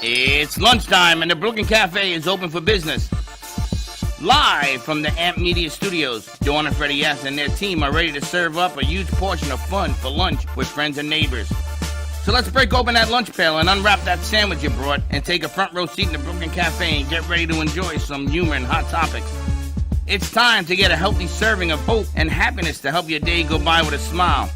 It's lunchtime and the Brooklyn Cafe is open for business. Live from the Amp Media Studios, Dawn and Freddie S. and their team are ready to serve up a huge portion of fun for lunch with friends and neighbors. So let's break open that lunch pail and unwrap that sandwich you brought and take a front row seat in the Brooklyn Cafe and get ready to enjoy some humor and hot topics. It's time to get a healthy serving of hope and happiness to help your day go by with a smile.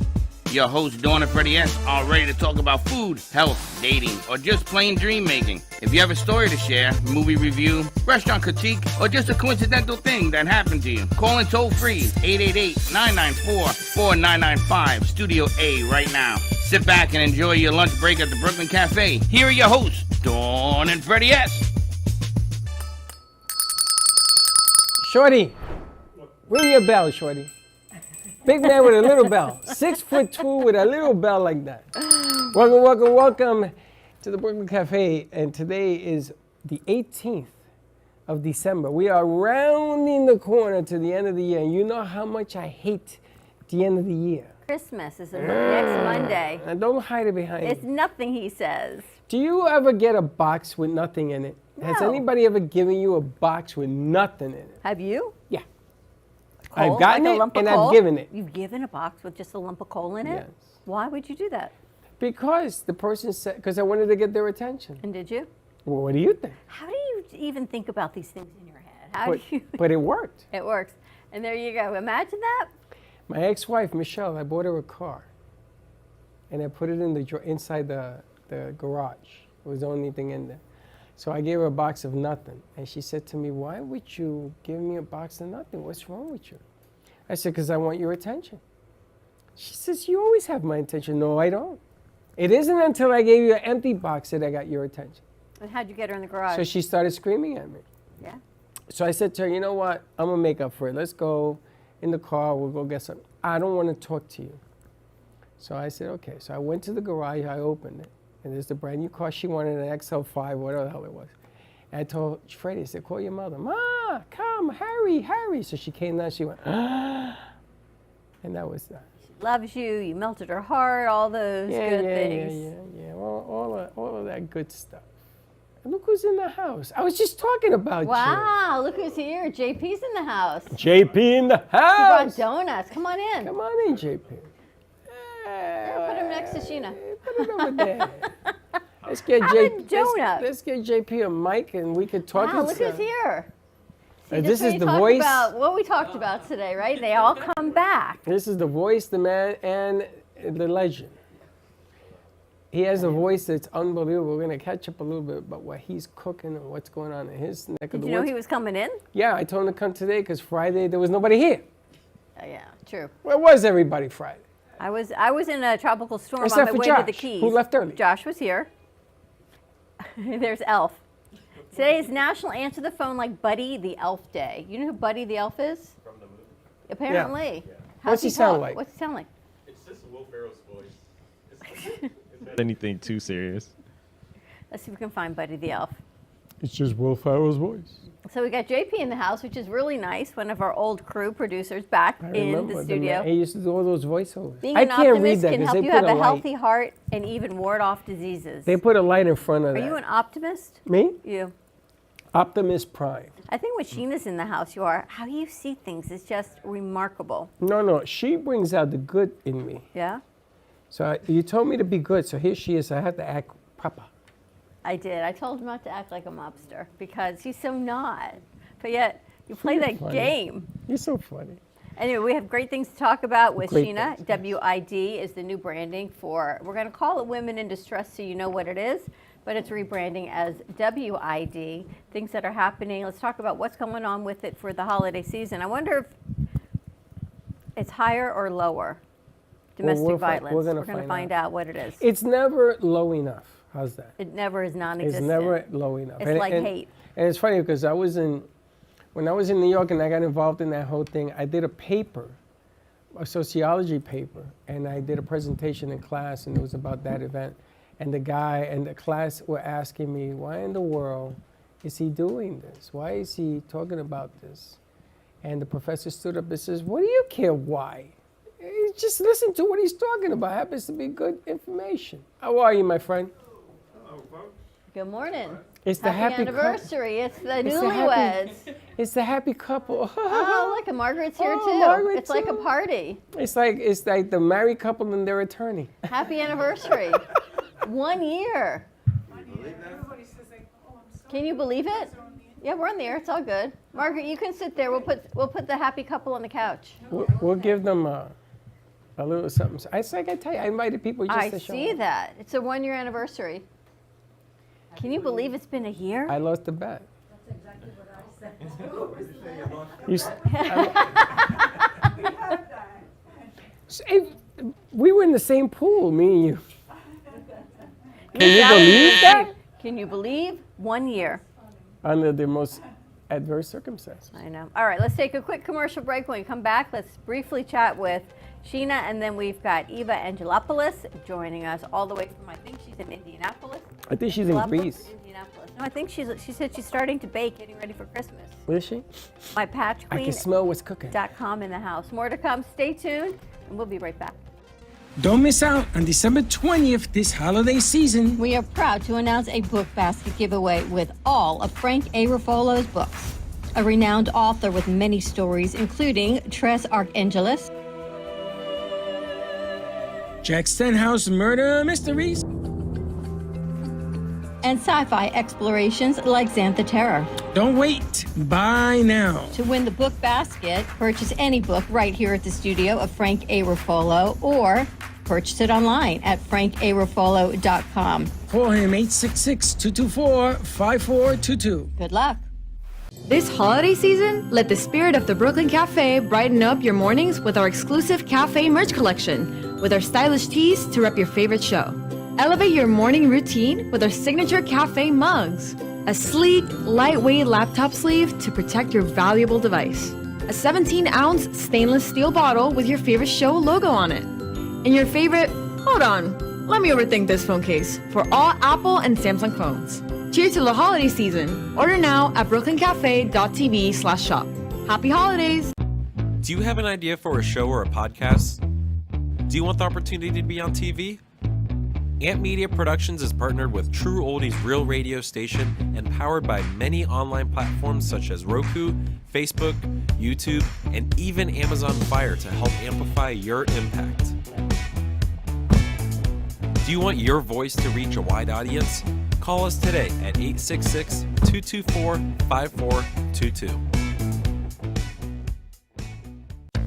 Your hosts, Dawn and Freddie S., are ready to talk about food, health, dating, or just plain dream making. If you have a story to share, movie review, restaurant critique, or just a coincidental thing that happened to you, call in toll free 888-994-4995, Studio A right now. Sit back and enjoy your lunch break at the Brooklyn Cafe. Here are your hosts, Dawn and Freddie S. Shorty, ring your bell, Shorty. Big man with a little bell. 6'2" with a little bell like that. Welcome to the Brooklyn Cafe. And today is the 18th of December. We are rounding the corner to the end of the year. And you know how much I hate the end of the year. Christmas is next Monday. And don't hide it behind It's nothing, he says. Do you ever get a box with nothing in it? No. Has anybody ever given you a box with nothing in it? Have you? Yeah. Coal, I've gotten like a it lump of and coal? I've given it. You've given a box with just a lump of coal in it? Yes. Why would you do that? Because the person said, because I wanted to get their attention. And did you? Well, what do you think? How do you even think about these things in your head? How do you? But it worked. It works. And there you go. Imagine that. My ex-wife, Michelle, I bought her a car. And I put it in inside the garage. It was the only thing in there. So I gave her a box of nothing. And she said to me, why would you give me a box of nothing? What's wrong with you? I said, because I want your attention. She says, you always have my attention. No, I don't. It isn't until I gave you an empty box that I got your attention. And how'd you get her in the garage? So she started screaming at me. Yeah. So I said to her, you know what? I'm going to make up for it. Let's go in the car. We'll go get something. I don't want to talk to you. So I said, okay. So I went to the garage. I opened it. And there's the brand new car. She wanted an XL5, whatever the hell it was. And I told Freddie, I said, call your mother. Ma, come, hurry. So she came down. She went, ah. And that was that. She loves you. You melted her heart. All those good things. Yeah. All of that good stuff. And look who's in the house. I was just talking about you. Wow, look who's here. JP's in the house. JP in the He brought house. donuts. Come on in. Come on in, JP. Here, put him next to Sheena. Put it over there. Let's get Have a donut. Let's get JP a mic and we could talk. Wow, look who's here. See, This is we the talked voice. About what we talked about today, right? They all come back. This is the voice, the man, and the legend. He has a voice that's unbelievable. We're going to catch up a little bit about what he's cooking and what's going on in his neck of Did the you know woods. he was coming in? Yeah, I told him to come today because Friday there was nobody here. Oh, yeah, true. Where was everybody Friday? I was in a tropical storm Except on my for way to the Josh, Keys. who left early. Josh was here. There's Elf. Today is National Answer the Phone Like Buddy the Elf Day. You know who Buddy the Elf is? From the movie. Apparently. Yeah. How's What's he sound talk? like? What's he sound like? It's just Will Ferrell's voice. It's not anything too serious. Let's see if we can find Buddy the Elf. It's just Will Ferrell's voice. So we got JP in the house, which is really nice. One of our old crew producers back in the studio. He used to do all those voiceovers. Being I an can't read optimist that can because help they you put have a a light. healthy heart and even ward off diseases. They put a light in front of Are that. you an optimist? Me? You. Optimus Prime. I think when Sheena's in the house, you are. How you see things is just remarkable. No. She brings out the good in me. Yeah? So you told me to be good, so here she is. I have to act proper. I did. I told him not to act like a mobster because he's so not. But yet, you play that Funny. game. You're so funny. Anyway, we have great things to talk about with Great Sheena. things, yes. WID is the new branding for, we're going to call it Women in Distress so you know what it is, but it's rebranding as WID. Things that are happening. Let's talk about what's going on with it for the holiday season. I wonder if it's higher or lower. Domestic violence. we're We're gonna going to find find out what it is. It's never low enough. How's that? It never is non-existent. It's never low enough. It's like hate. And it's funny because when I was in New York and I got involved in that whole thing, I did a paper, a sociology paper, and I did a presentation in class, and it was about that event. And the guy and the class were asking me, why in the world is he doing this? Why is he talking about this? And the professor stood up and says, what do you care why? Just listen to what he's talking about. Happens to be good information. How are you, my friend? Hello, folks. Good morning. It's the happy anniversary. It's the It's the newlyweds. It's the happy couple. Oh, look, and Margaret's here Oh, too. Margaret It's like a too. party. It's like the married couple and their attorney. Happy anniversary. 1 year. Can you believe it? Yeah, we're on the air. It's all good. Margaret, you can sit there. We'll put the happy couple on the couch. We'll give them a little something. It's like I tell you, I invited people just I to show see up. that. It's a 1 year anniversary. Can you believe it's been a year? I lost the bet. That's exactly what I said. You s- Hey, we were in the same pool, me and you. Can you believe that? Can you believe 1 year? Under the most adverse circumstances. I know. All right, let's take a quick commercial break. When we come back, let's briefly chat with Sheena, and then we've got Eva Angelopoulos joining us all the way from, I think she's in Indianapolis. I think she's in Greece. Indianapolis. No, I think she said she's starting to bake, getting ready for Christmas. Is she? My Patch I Queen. can smell what's cooking. .com in the house. More to come. Stay tuned, and we'll be right back. Don't miss out on December 20th this holiday season. We are proud to announce a book basket giveaway with all of Frank A. Ruffolo's books. A renowned author with many stories, including Tres Archangelis, Jack Stenhouse Murder Mysteries, and sci-fi explorations like Xantha Terror. Don't wait. Buy now. To win the book basket, purchase any book right here at the studio of Frank A. Ruffolo or purchase it online at frankaruffolo.com. Call him 866-224-5422. Good luck. This holiday season, let the spirit of the Brooklyn Cafe brighten up your mornings with our exclusive cafe merch collection, with our stylish tees to rep your favorite show. Elevate your morning routine with our signature cafe mugs, a sleek, lightweight laptop sleeve to protect your valuable device, a 17-ounce stainless steel bottle with your favorite show logo on it, and your favorite, hold on, let me overthink this phone case, for all Apple and Samsung phones. Cheers to the holiday season. Order now at brooklyncafe.tv/shop. Happy holidays! Do you have an idea for a show or a podcast? Do you want the opportunity to be on TV? Amp Media Productions is partnered with True Oldies Real Radio Station and powered by many online platforms such as Roku, Facebook, YouTube, and even Amazon Fire to help amplify your impact. Do you want your voice to reach a wide audience? Call us today at 866-224-5422.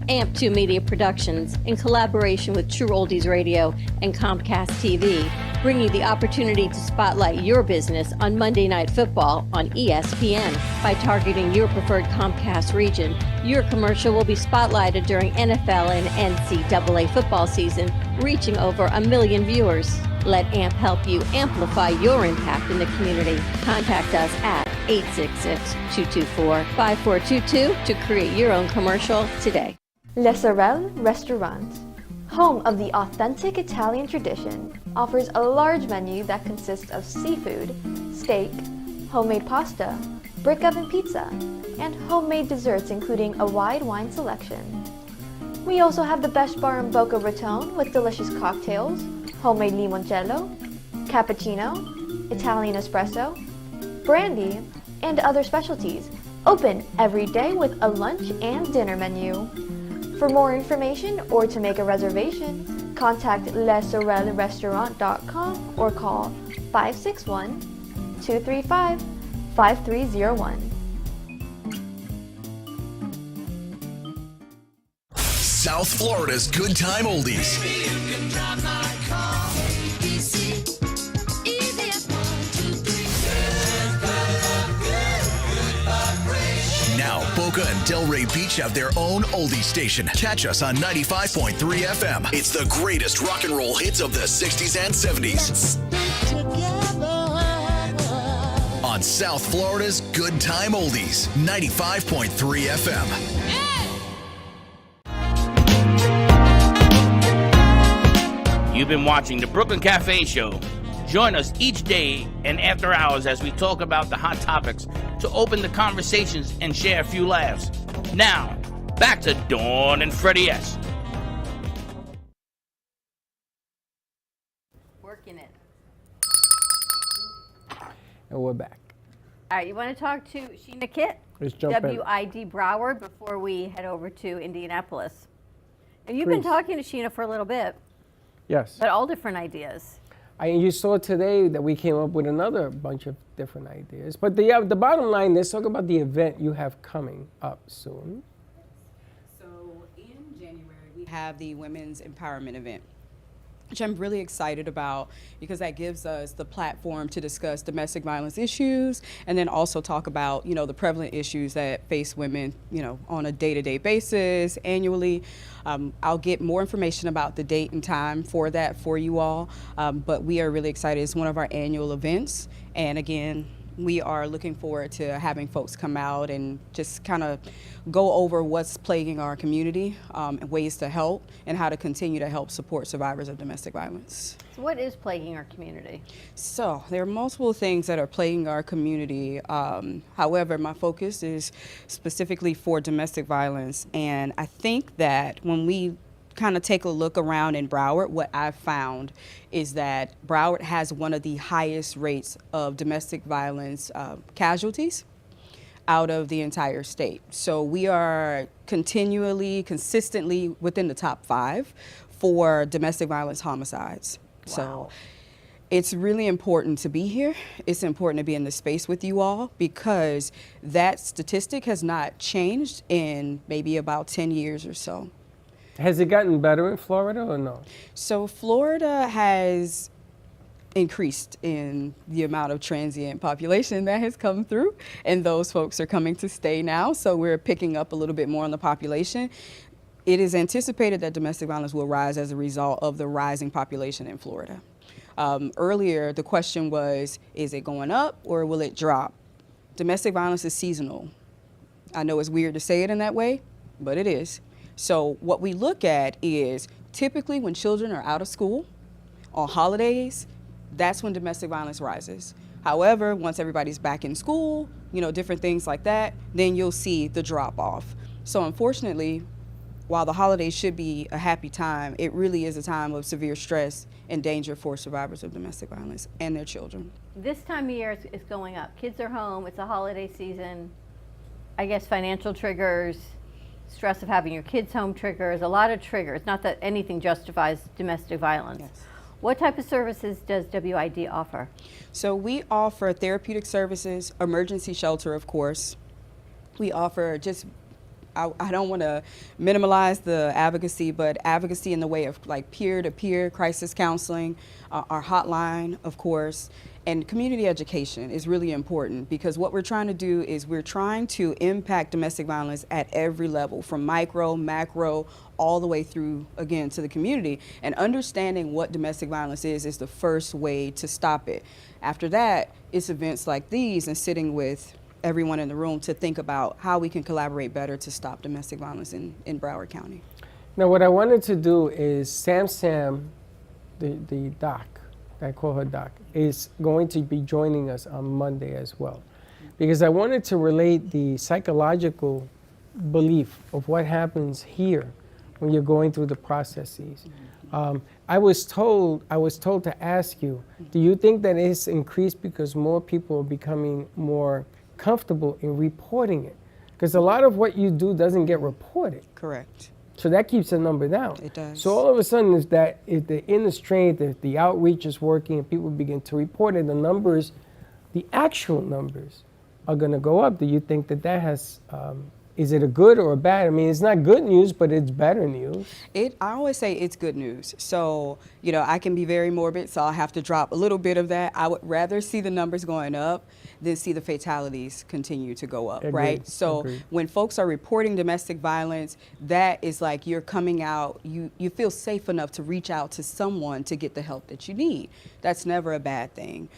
AMP2 Media Productions, in collaboration with True Oldies Radio and Comcast TV, bring you the opportunity to spotlight your business on Monday Night Football on ESPN. By targeting your preferred Comcast region, your commercial will be spotlighted during NFL and NCAA football season, reaching over 1 million viewers. Let AMP help you amplify your impact in the community. Contact us at 866-224-5422 to create your own commercial today. Le Sorel Restaurant, home of the authentic Italian tradition, offers a large menu that consists of seafood, steak, homemade pasta, brick oven pizza, and homemade desserts including a wide wine selection. We also have the best bar in Boca Raton with delicious cocktails, homemade limoncello, cappuccino, Italian espresso, brandy, and other specialties. Open every day with a lunch and dinner menu. For more information or to make a reservation, contact lesorelrestaurant.com or call 561-235-5301. South Florida's Good Time Oldies. Now, Boca and Delray Beach have their own oldie station. Catch us on 95.3 FM. It's the greatest rock and roll hits of the 60s and 70s. On South Florida's Good Time Oldies, 95.3 FM. You've been watching the Brooklyn Cafe Show. Join us each day and after hours as we talk about the hot topics to open the conversations and share a few laughs. Now, back to Dawn and Freddie S. Working it. and we're back. All right, you want to talk to Sheena Kitt, Let's jump in. WID Broward, before we head over to Indianapolis. And you've been Please. talking to Sheena for a little bit, Yes. but all different ideas. You saw today that we came up with another bunch of different ideas. But the bottom line, let's talk about the event you have coming up soon. So in January, we have the Women's Empowerment event, which I'm really excited about because that gives us the platform to discuss domestic violence issues and then also talk about, the prevalent issues that face women, on a day-to-day basis, annually. I'll get more information about the date and time for that for you all, but we are really excited. It's one of our annual events, and again, we are looking forward to having folks come out and just kind of go over what's plaguing our community, and ways to help and how to continue to help support survivors of domestic violence. So what is plaguing our community? So there are multiple things that are plaguing our community. However, my focus is specifically for domestic violence. And I think that when we kind of take a look around in Broward, what I've found is that Broward has one of the highest rates of domestic violence casualties out of the entire state. So we are consistently within the top 5 for domestic violence homicides. Wow. So it's really important to be here. It's important to be in the space with you all because that statistic has not changed in maybe about 10 years or so. Has it gotten better in Florida or no? So Florida has increased in the amount of transient population that has come through, and those folks are coming to stay now, so we're picking up a little bit more on the population. It is anticipated that domestic violence will rise as a result of the rising population in Florida. Earlier, the question was, is it going up or will it drop? Domestic violence is seasonal. I know it's weird to say it in that way, but it is. So what we look at is typically when children are out of school, on holidays, that's when domestic violence rises. However, once everybody's back in school, different things like that, then you'll see the drop off. So unfortunately, while the holidays should be a happy time, it really is a time of severe stress and danger for survivors of domestic violence and their children. This time of year is going up. Kids are home, it's a holiday season. I guess financial triggers, stress of having your kids home triggers, a lot of triggers. Not that anything justifies domestic violence. Yes. What type of services does WID offer? So we offer therapeutic services, emergency shelter, of course. We offer I don't want to minimize the advocacy, but advocacy in the way of like peer-to-peer crisis counseling, our hotline, of course, and community education is really important because what we're trying to do is we're trying to impact domestic violence at every level, from micro, macro, all the way through, again, to the community. And understanding what domestic violence is the first way to stop it. After that, it's events like these and sitting with everyone in the room to think about how we can collaborate better to stop domestic violence in Broward County. Now, what I wanted to do is Sam, the doc, I call her doc, is going to be joining us on Monday as well. Because I wanted to relate the psychological belief of what happens here when you're going through the processes. I was told to ask you, do you think that it's increased because more people are becoming more comfortable in reporting it? Because a lot of what you do doesn't get reported. Correct. So that keeps the number down. It does. So all of a sudden, if the inner strength, if the outreach is working, and people begin to report it, the numbers, the actual numbers, are going to go up. Do you think that has? Is it a good or a bad? I mean, it's not good news, but it's better news. I always say it's good news. So, I can be very morbid, so I'll have to drop a little bit of that. I would rather see the numbers going up than see the fatalities continue to go up, Agreed. right? So Agreed. when folks are reporting domestic violence, that is like you're coming out, you feel safe enough to reach out to someone to get the help that you need. That's never a bad thing.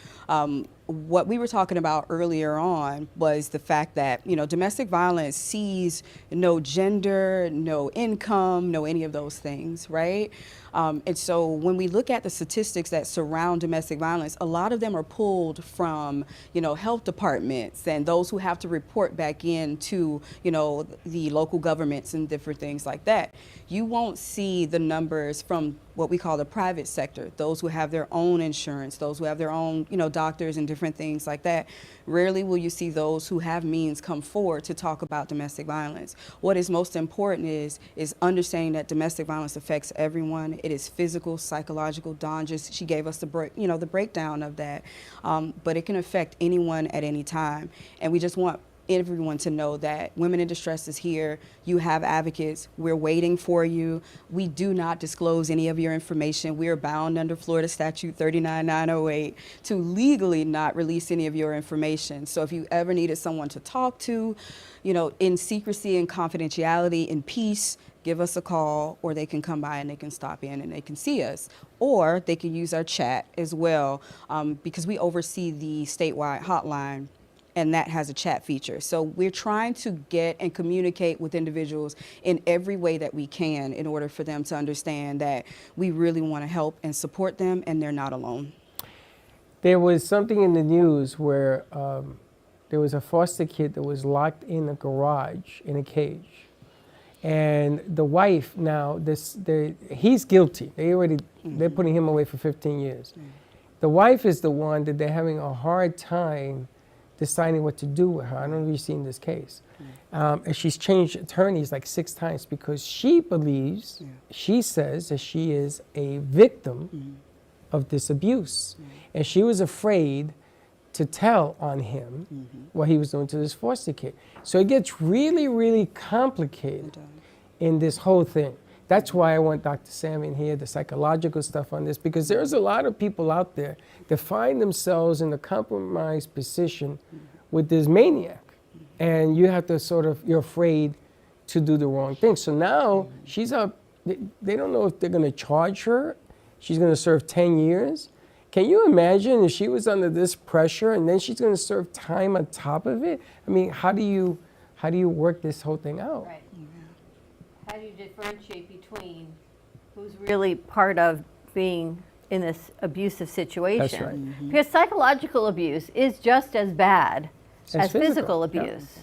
What we were talking about earlier on was the fact that, domestic violence sees no gender, no income, no any of those things, right? And so when we look at the statistics that surround domestic violence, a lot of them are pulled from, health departments and those who have to report back in to, the local governments and different things like that. You won't see the numbers from what we call the private sector, those who have their own insurance, those who have their own, doctors and different things like that. Rarely will you see those who have means come forward to talk about domestic violence. What is most important is understanding that domestic violence affects everyone. It is physical, psychological. Dawn she gave us the breakdown of that, but it can affect anyone at any time. And we just want everyone to know that Women in Distress is here. You have advocates. We're waiting for you. We do not disclose any of your information. We are bound under Florida Statute 39908 to legally not release any of your information. So if you ever needed someone to talk to, in secrecy and confidentiality, in peace, give us a call, or they can come by and they can stop in and they can see us. Or they can use our chat as well, because we oversee the statewide hotline, and that has a chat feature. So we're trying to get and communicate with individuals in every way that we can in order for them to understand that we really want to help and support them, and they're not alone. There was something in the news where there was a foster kid that was locked in a garage in a cage. And the wife now, he's guilty. They're putting him away for 15 years. The wife is the one that they're having a hard time deciding what to do with her. I don't know if you've seen this case. And she's changed attorneys like 6 times because she believes, she says that she is a victim of this abuse. And she was afraid to tell on him what he was doing to this foster kid. So it gets really, really complicated in this whole thing. That's why I want Dr. Sam in here, the psychological stuff on this, because there's a lot of people out there that find themselves in a compromised position with this maniac. And you have to you're afraid to do the wrong thing. So now she's up, they don't know if they're gonna charge her. She's gonna serve 10 years. Can you imagine if she was under this pressure and then she's gonna serve time on top of it? I mean, how do you work this whole thing out? Right. How do you differentiate between who's really part of being in this abusive situation? That's right. Because psychological abuse is just as bad as physical abuse.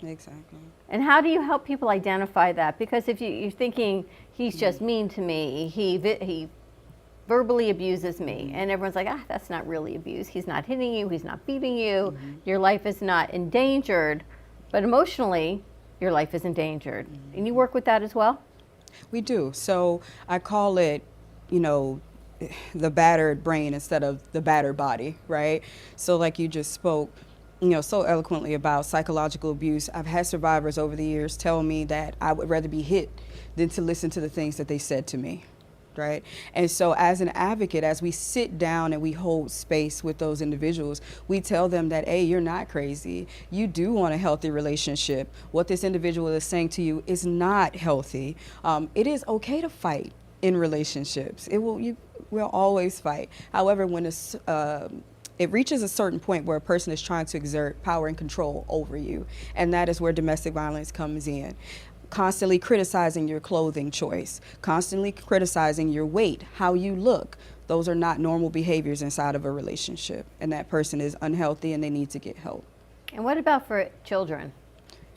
Yeah. Exactly. And how do you help people identify that? Because if you're thinking, he's just mean to me, he verbally abuses me, and everyone's like, that's not really abuse. He's not hitting you, he's not beating you, your life is not endangered, but emotionally, your life is endangered. And you work with that as well? We do. So I call it, the battered brain instead of the battered body, right? So like you just spoke, so eloquently about psychological abuse. I've had survivors over the years tell me that I would rather be hit than to listen to the things that they said to me. Right? And so as an advocate, as we sit down and we hold space with those individuals, we tell them that, hey, you're not crazy. You do want a healthy relationship. What this individual is saying to you is not healthy. It is okay to fight in relationships. We'll always fight. However, when it reaches a certain point where a person is trying to exert power and control over you, and that is where domestic violence comes in. Constantly criticizing your clothing choice, constantly criticizing your weight, how you look. Those are not normal behaviors inside of a relationship, and that person is unhealthy and they need to get help. And what about for children?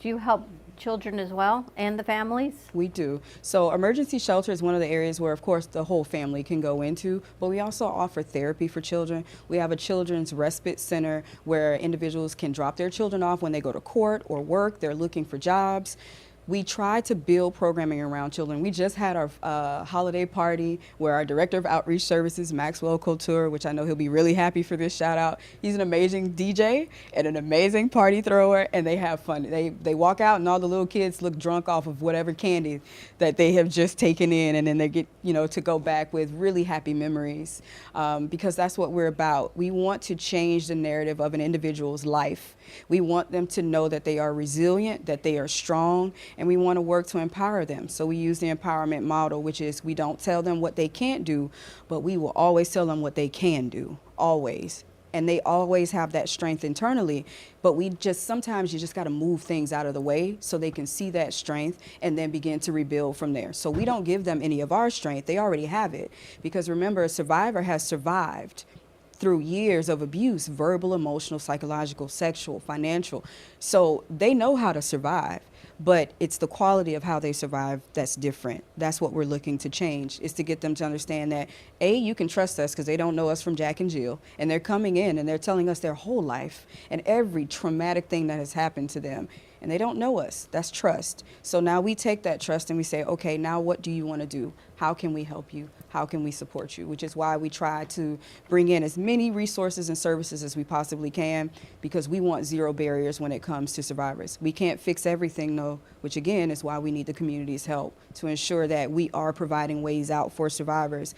Do you help children as well and the families? We do. So emergency shelter is one of the areas where, of course, the whole family can go into, but we also offer therapy for children. We have a children's respite center where individuals can drop their children off when they go to court or work, they're looking for jobs. We try to build programming around children. We just had our holiday party where our Director of Outreach Services, Maxwell Couture, which I know he'll be really happy for this shout out. He's an amazing DJ and an amazing party thrower, and they have fun. They walk out and all the little kids look drunk off of whatever candy that they have just taken in, and then they get, to go back with really happy memories, because that's what we're about. We want to change the narrative of an individual's life. We want them to know that they are resilient, that they are strong, and we want to work to empower them. So we use the empowerment model, which is we don't tell them what they can't do, but we will always tell them what they can do, always. And they always have that strength internally, but sometimes you just got to move things out of the way so they can see that strength and then begin to rebuild from there. So we don't give them any of our strength. They already have it. Because remember, a survivor has survived through years of abuse, verbal, emotional, psychological, sexual, financial. So they know how to survive. but it's the quality of how they survive that's different. That's what we're looking to change, is to get them to understand that, A, you can trust us because they don't know us from Jack and Jill, and they're coming in and they're telling us their whole life and every traumatic thing that has happened to them. And they don't know us. That's trust. So now we take that trust and we say, okay, now what do you want to do? How can we help you? How can we support you? Which is why we try to bring in as many resources and services as we possibly can, because we want zero barriers when it comes to survivors. We can't fix everything, though, which again is why we need the community's help to ensure that we are providing ways out for survivors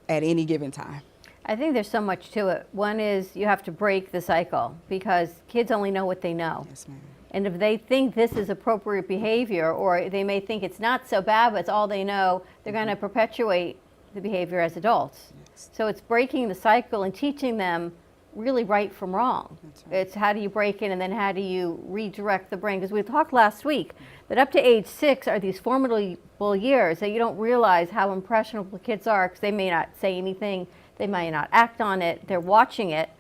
at any given time. I think there's so much to it. One is you have to break the cycle, because kids only know what they know. Yes, ma'am. And if they think this is appropriate behavior, or they may think it's not so bad, but it's all they know, they're going to perpetuate the behavior as adults. Yes. So it's breaking the cycle and teaching them really right from wrong. That's right. It's how do you break it, and then how do you redirect the brain? Because we talked last week that up to age 6 are these formidable years that you don't realize how impressionable kids are, because they may not say anything, they may not act on it, they're watching it,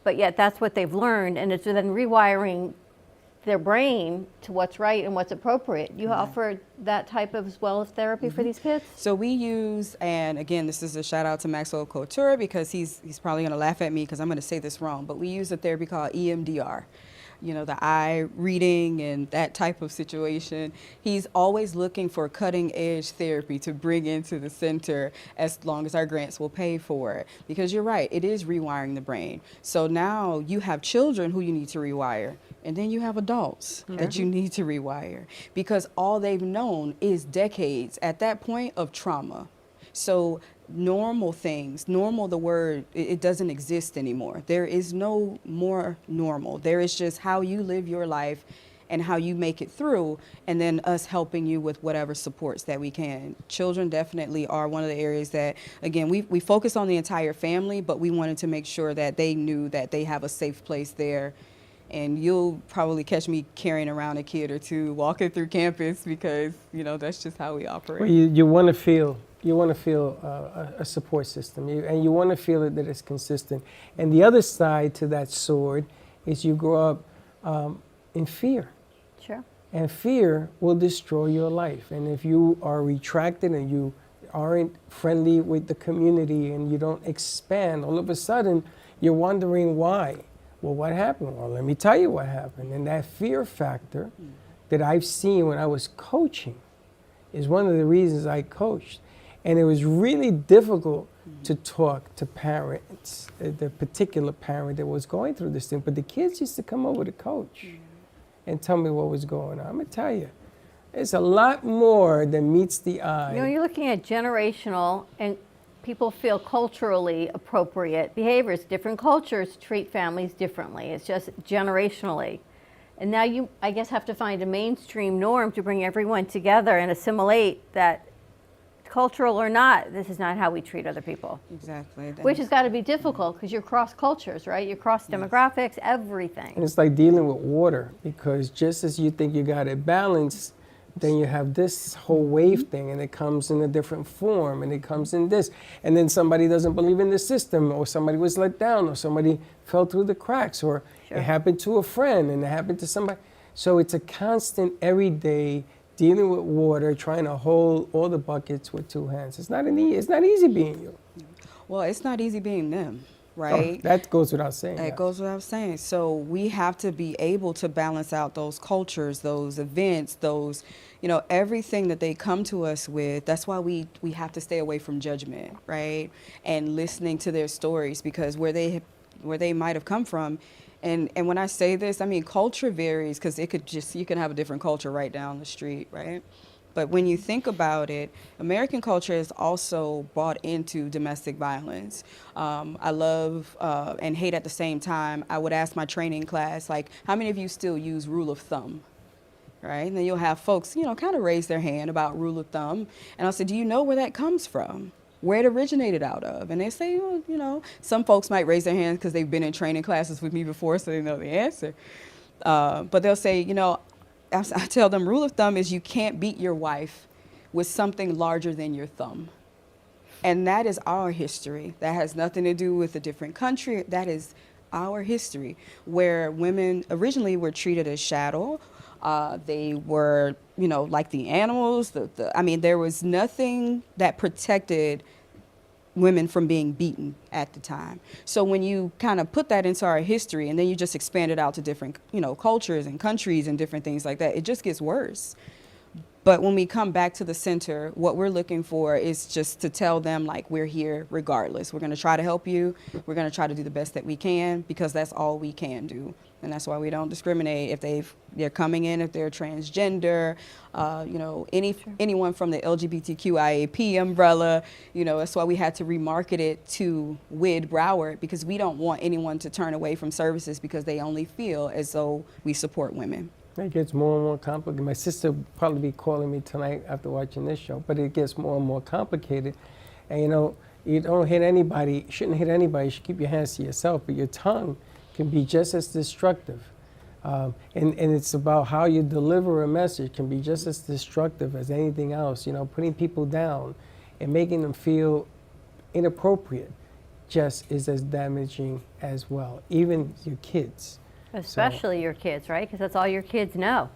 but yet that's what they've learned, and it's then rewiring their brain to what's right and what's appropriate. You offer that type of as well as therapy for these kids? So we use, and again, this is a shout out to Maxwell Couture, because he's probably going to laugh at me because I'm going to say this wrong, but we use a therapy called EMDR. You know, the eye reading and that type of situation. He's always looking for cutting edge therapy to bring into the center as long as our grants will pay for it. Because you're right, it is rewiring the brain. So now you have children who you need to rewire, and then you have adults that you need to rewire, because all they've known is decades at that point of trauma. So normal things, normal, the word, it doesn't exist anymore. There is no more normal. There is just how you live your life and how you make it through, and then us helping you with whatever supports that we can. Children definitely are one of the areas that, again, we focus on the entire family, but we wanted to make sure that they knew that they have a safe place there. And you'll probably catch me carrying around a kid or two walking through campus, because, you know, that's just how we operate. Well, you want to feel a support system, and you want to feel it that it's consistent. And the other side to that sword is you grow up in fear. Sure. And fear will destroy your life. And if you are retracted and you aren't friendly with the community and you don't expand, all of a sudden you're wondering why. Well, what happened? Well, let me tell you what happened. And that fear factor that I've seen when I was coaching is one of the reasons I coached. And it was really difficult to talk to parents, the particular parent that was going through this thing. But the kids used to come over to coach and tell me what was going on. I'm going to tell you, it's a lot more than meets the eye. You know, you're looking at generational, and people feel culturally appropriate behaviors. Different cultures treat families differently. It's just generationally. And now you, I guess, have to find a mainstream norm to bring everyone together and assimilate that, cultural or not, this is not how we treat other people. Exactly. Which has got to be difficult, because you're cross cultures, right? You're cross demographics, everything. And it's like dealing with water, because just as you think you got it balanced, then you have this whole wave thing, and it comes in a different form, and it comes in this. And then somebody doesn't believe in the system, or somebody was let down, or somebody fell through the cracks, or it happened to a friend, and it happened to somebody. So it's a constant, everyday dealing with water, trying to hold all the buckets with two hands. It's not easy being you. Well, it's not easy being them, right? Oh, that goes without saying. That goes without saying. So we have to be able to balance out those cultures, those events, those, you know, everything that they come to us with. That's why we have to stay away from judgment, right? And listening to their stories, because where they might have come from. And when I say this, I mean, culture varies, because you can have a different culture right down the street, right? But when you think about it, American culture is also brought into domestic violence. I love and hate at the same time. I would ask my training class, like, how many of you still use rule of thumb? Right? And then you'll have folks, you know, kind of raise their hand about rule of thumb. And I'll say, do you know where that comes from? Where it originated out of? And they say, well, you know, some folks might raise their hands because they've been in training classes with me before, so they know the answer. But they'll say, you know, I tell them rule of thumb is you can't beat your wife with something larger than your thumb. And that is our history. That has nothing to do with a different country. That is our history, where women originally were treated as chattel. They were, like the animals. I mean, there was nothing that protected women from being beaten at the time. So when you kind of put that into our history and then you just expand it out to different, cultures and countries and different things like that, it just gets worse. But when we come back to the center, what we're looking for is just to tell them, like, we're here regardless. We're going to try to help you. We're going to try to do the best that we can, because that's all we can do. And that's why we don't discriminate if they're coming in, if they're transgender, anyone from the LGBTQIAP umbrella. That's why we had to remarket it to WID Broward, because we don't want anyone to turn away from services because they only feel as though we support women. It gets more and more complicated. My sister will probably be calling me tonight after watching this show, but it gets more and more complicated. And you don't hit anybody, shouldn't hit anybody, you should keep your hands to yourself, but your tongue can be just as destructive. And it's about how you deliver a message can be just as destructive as anything else. Putting people down and making them feel inappropriate just is as damaging as well, even your kids. Especially your kids, right? Because that's all your kids know.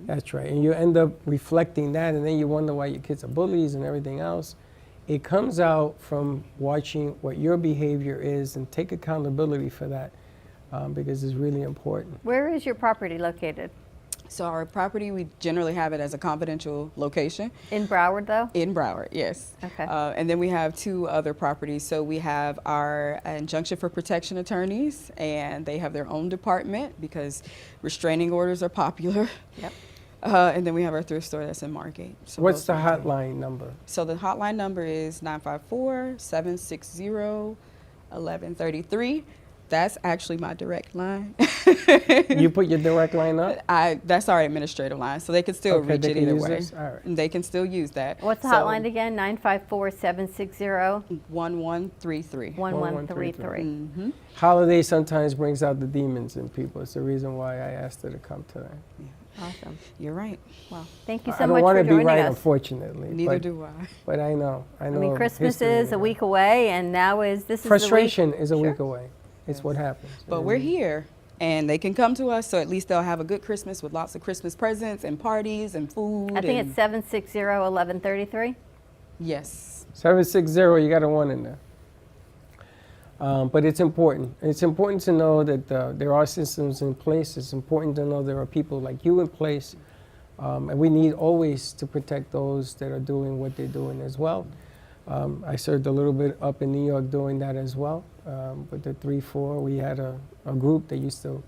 That's right. And you end up reflecting that, and then you wonder why your kids are bullies and everything else. It comes out from watching what your behavior is and take accountability for that, because it's really important. Where is your property located? So our property, we generally have it as a confidential location. In Broward, though? In Broward, yes. Okay. And then we have 2 other properties. So we have our injunction for protection attorneys, and they have their own department because restraining orders are popular. Yep. And then we have our thrift store that's in Margate. So what's the hotline number? So the hotline number is 954-760-1133. That's actually my direct line. You put your direct line up? That's our administrative line, so they can still reach it either way. All right. They can still use that. What's the hotline again? 954-760? 1133. 1133. Mm-hmm. Holiday sometimes brings out the demons in people. It's the reason why I asked her to come today. Yeah. Awesome. You're right. Well, thank you so I much don't want for to be joining right, us. Unfortunately. Neither do I. But I know. I mean, Christmas is a week away, and now this is frustration the week. is a week away. It's what happens. But we're here, and they can come to us, so at least they'll have a good Christmas with lots of Christmas presents and parties and food. I think it's 760-1133. Yes. 760, you got a 1 in there. But it's important. It's important to know that there are systems in place. It's important to know there are people like you in place. And we need always to protect those that are doing what they're doing as well. I served a little bit up in New York doing that as well. With the 3-4, we had a group that used to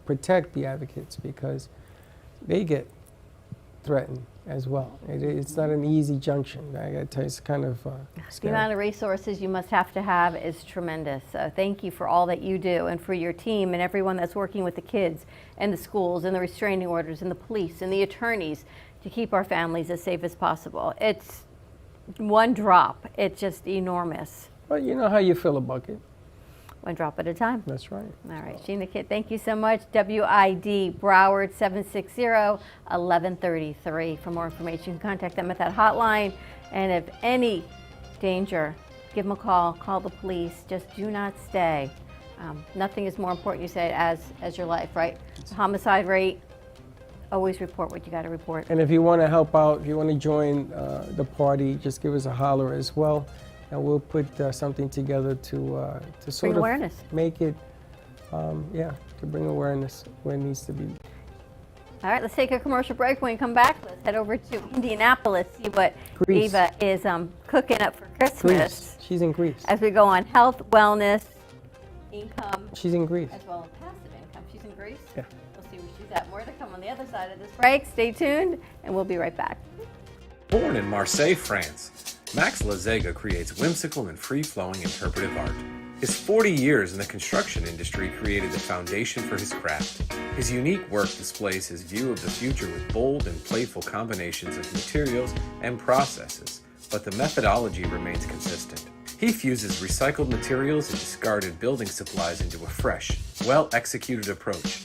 protect the advocates because they get threatened as well. It's not an easy junction. I gotta tell you, it's kind of The scary. amount of resources you must have to have is tremendous. So thank you for all that you do, and for your team and everyone that's working with the kids and the schools and the restraining orders and the police and the attorneys to keep our families as safe as possible. It's one drop. It's just enormous. Well, you know how you fill a bucket. One drop at a time. That's right. All right, Sheena Kitt, thank you so much. WID Broward 760-1133. For more information, contact them at that hotline. And if any danger, give them a call. Call the police. Just do not stay. Nothing is more important, you said, as your life, right? The homicide rate. Always report what you got to report. And if you want to help out, if you want to join the party, just give us a holler as well. And we'll put something together to sort Bring awareness. Make it, to bring awareness where it needs to be. All right, let's take a commercial break. When we come back, let's head over to Indianapolis, see what Greece. Eva is cooking up for Christmas. Greece. She's in Greece. As we go on health, wellness, income. She's in Greece. As well as passive income. She's in Greece? Yeah. We'll see where she's at. More to come on the other side of this break. Stay tuned, and we'll be right back. Born in Marseille, France, Max Lazega creates whimsical and free-flowing interpretive art. His 40 years in the construction industry created the foundation for his craft. His unique work displays his view of the future with bold and playful combinations of materials and processes, but the methodology remains consistent. He fuses recycled materials and discarded building supplies into a fresh, well-executed approach.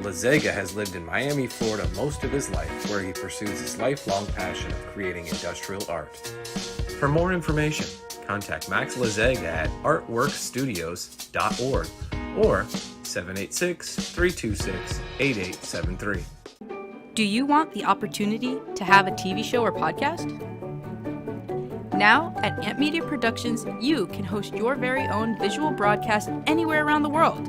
Lazega has lived in Miami, Florida most of his life, where he pursues his lifelong passion of creating industrial art. For more information, contact Max Lazega at artworkstudios.org or 786-326-8873. Do you want the opportunity to have a TV show or podcast? Now, at Amp Media Productions, you can host your very own visual broadcast anywhere around the world.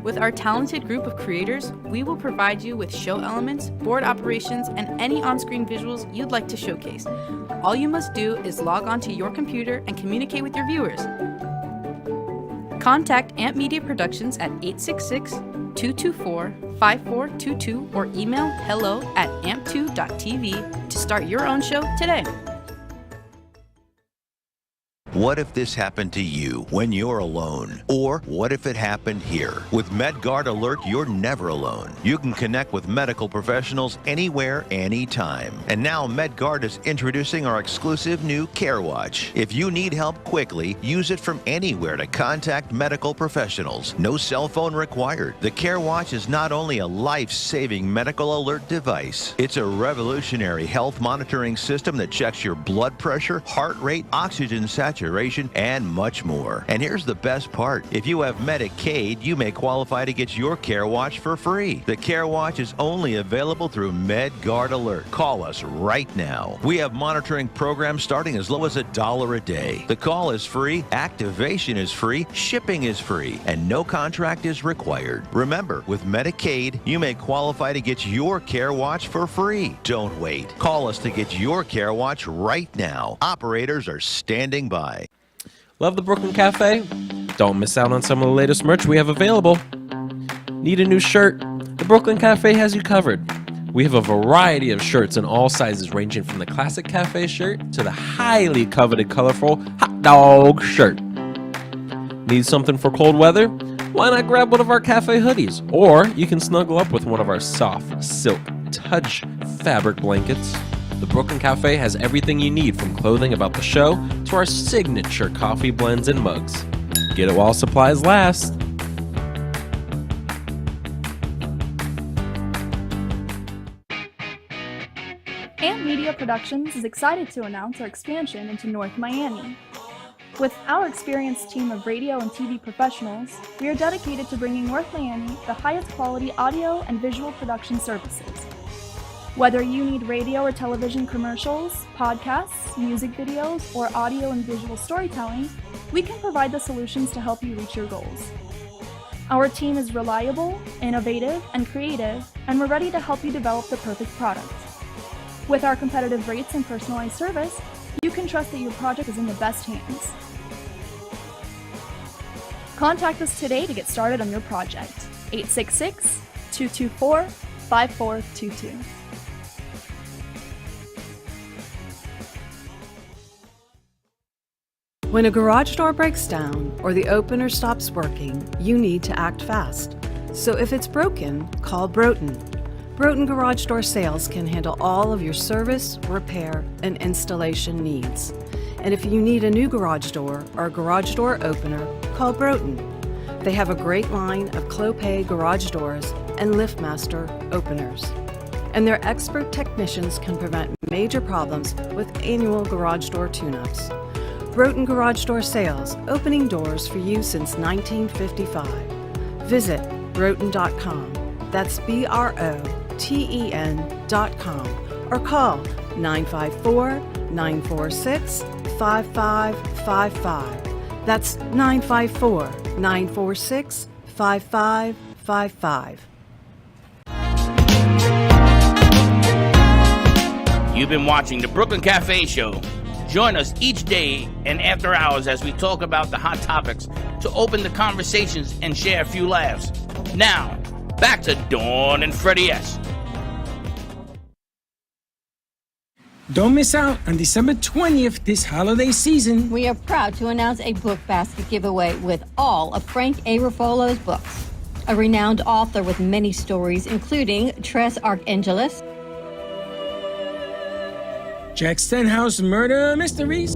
With our talented group of creators, we will provide you with show elements, board operations, and any on-screen visuals you'd like to showcase. All you must do is log onto your computer and communicate with your viewers. Contact Amp Media Productions at 866-224-5422 or email hello@amp2.tv to start your own show today. What if this happened to you when you're alone? Or what if it happened here? With MedGuard Alert, you're never alone. You can connect with medical professionals anywhere, anytime. And now MedGuard is introducing our exclusive new CareWatch. If you need help quickly, use it from anywhere to contact medical professionals. No cell phone required. The CareWatch is not only a life-saving medical alert device, it's a revolutionary health monitoring system that checks your blood pressure, heart rate, oxygen saturation, and much more. And here's the best part. If you have Medicaid, you may qualify to get your CareWatch for free. The CareWatch is only available through MedGuard Alert. Call us right now. We have monitoring programs starting as low as $1 a day. The call is free, activation is free, shipping is free, and no contract is required. Remember, with Medicaid, you may qualify to get your CareWatch for free. Don't wait. Call us to get your CareWatch right now. Operators are standing by. Love the Brooklyn Cafe? Don't miss out on some of the latest merch we have available. Need a new shirt? The Brooklyn Cafe has you covered. We have a variety of shirts in all sizes, ranging from the classic cafe shirt to the highly coveted colorful hot dog shirt. Need something for cold weather? Why not grab one of our cafe hoodies? Or you can snuggle up with one of our soft silk touch fabric blankets. The Brooklyn Cafe has everything you need, from clothing about the show to our signature coffee blends and mugs. Get it while supplies last. Amp Media Productions is excited to announce our expansion into North Miami. With our experienced team of radio and TV professionals, we are dedicated to bringing North Miami the highest quality audio and visual production services. Whether you need radio or television commercials, podcasts, music videos, or audio and visual storytelling, we can provide the solutions to help you reach your goals. Our team is reliable, innovative, and creative, and we're ready to help you develop the perfect product. With our competitive rates and personalized service, you can trust that your project is in the best hands. Contact us today to get started on your project. 866-224-5422. When a garage door breaks down or the opener stops working, you need to act fast. So if it's broken, call Broughton. Broughton Garage Door Sales can handle all of your service, repair, and installation needs. And if you need a new garage door or a garage door opener, call Broughton. They have a great line of Clopay garage doors and LiftMaster openers. And their expert technicians can prevent major problems with annual garage door tune-ups. Broughton Garage Door Sales, opening doors for you since 1955. Visit broughton.com. That's BROTEN.com, or call 954-946-5555. That's 954-946-5555. You've been watching the Brooklyn Cafe Show. Join us each day and after hours as we talk about the hot topics to open the conversations and share a few laughs. Now, back to Dawn and Freddie S. Don't miss out on December 20th this holiday season. We are proud to announce a book basket giveaway with all of Frank A. Ruffolo's books. A renowned author with many stories, including Tres Archangelis, Jack Stenhouse Murder Mysteries,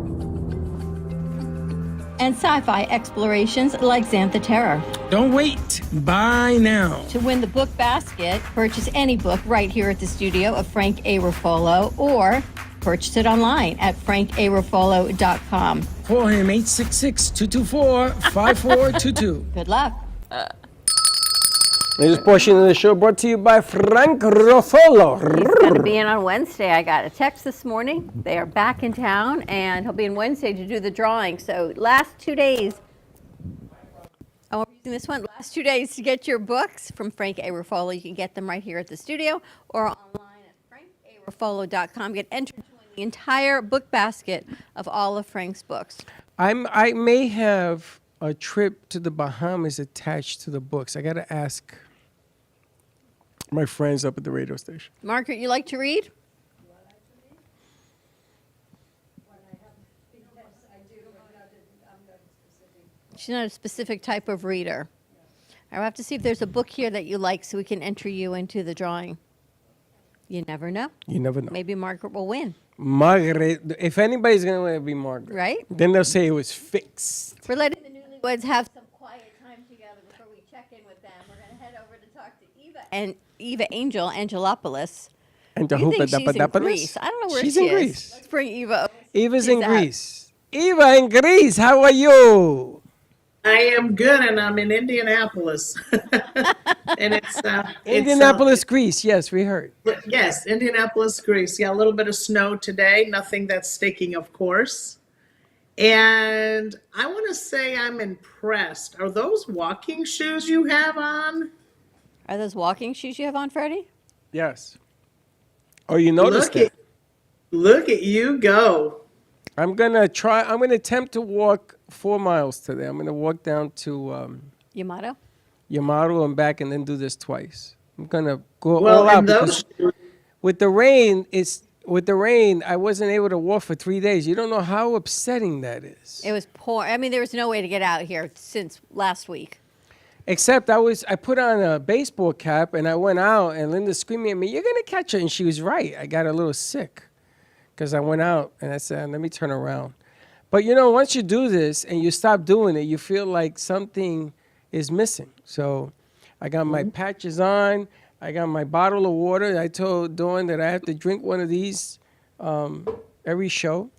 and sci-fi explorations like Xantha Terror. Don't wait. Buy now. To win the book basket, purchase any book right here at the studio of Frank A. Ruffolo, or purchase it online at frankaruffolo.com. Call him 866-224-5422. Good luck. This portion of the show brought to you by Frank Ruffalo. He's going to be in on Wednesday. I got a text this morning. They are back in town, and he'll be in Wednesday to do the drawing. So last 2 days, I'm using this one. Last 2 days to get your books from Frank A. Ruffalo. You can get them right here at the studio or online at frankaruffalo.com. Get entered to win the entire book basket of all of Frank's books. I may have a trip to the Bahamas attached to the books. I got to ask my friends up at the radio station. Margaret, you like to read? She's not a specific type of reader. I'll have to see if there's a book here that you like so we can enter you into the drawing. You never know. You never know. Maybe Margaret will win. Margaret, if anybody's going to win, it'll be Margaret. Right? Then they'll say it was fixed. We're letting the newlyweds have some quiet time together before we check in with them. We're going to head over to talk to Eva and Eva Angel Angelopoulos. And You think she's in Greece? I don't know where She's she in is. Greece. Let's bring Eva over. Eva's She's in at- Greece. Eva in Greece, how are you? I am good, and I'm in Indianapolis. And it's Indianapolis, Greece. Yes, we heard. yes, Indianapolis, Greece. Yeah, a little bit of snow today. Nothing that's sticking, of course. And I want to say I'm impressed. Are those walking shoes you have on? Are those walking shoes you have on, Freddie? Yes. Oh, you noticed it. Look at you go. I'm going to attempt to walk 4 miles today. I'm going to walk down to Yamato? Yamato and back and then do this twice. I'm going to go Well, all out and those because with the rain, I wasn't able to walk for 3 days. You don't know how upsetting that is. It was poor. I mean, there was no way to get out here since last week. Except I put on a baseball cap and I went out and Linda screaming at me, "You're going to catch it." And she was right. I got a little sick because I went out and I said, "Let me turn around." But once you do this and you stop doing it, you feel like something is missing. So I got my patches on. I got my bottle of water. I told Dawn that I have to drink one of these every show.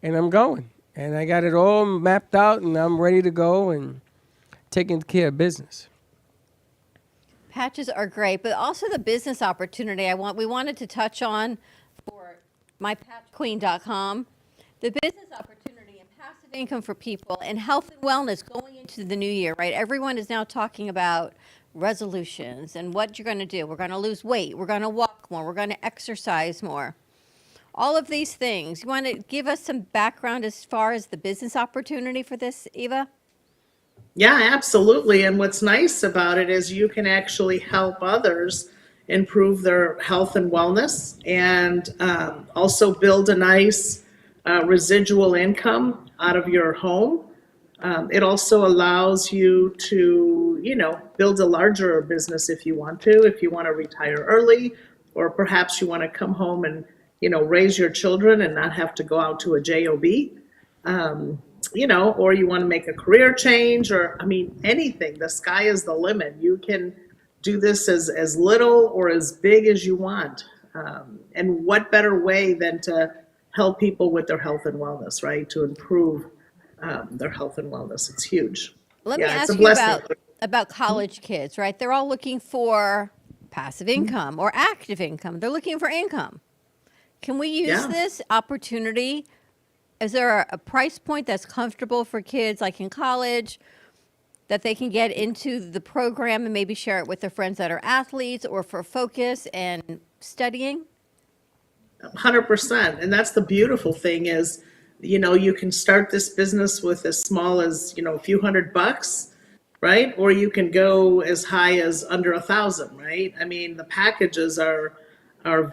And I'm going. And I got it all mapped out and I'm ready to go and taking care of business. Patches are great, but also the business opportunity we wanted to touch on for mypatchqueen.com. The business opportunity and passive income for people and health and wellness going into the new year, right? Everyone is now talking about resolutions and what you're going to do. We're going to lose weight. We're going to walk more. We're going to exercise more. All of these things. You want to give us some background as far as the business opportunity for this, Eva? Yeah, absolutely. And what's nice about it is you can actually help others improve their health and wellness and also build a nice residual income out of your home. It also allows you to, build a larger business if you want to retire early, or perhaps you want to come home and, raise your children and not have to go out to a job. Or you want to make a career change, or anything. The sky is the limit. You can do this as little or as big as you want. And what better way than to help people with their health and wellness, right? To improve their health and wellness. It's huge. Let me it's ask a you blessing. about college kids, right? They're all looking for passive income or active income. They're looking for income. Can we use this opportunity? Is there a price point that's comfortable for kids, like in college, that they can get into the program and maybe share it with their friends that are athletes, or for focus and studying? 100%. And that's the beautiful thing is, you can start this business with as small as, a few $100, right? Or you can go as high as under 1,000, right? The packages are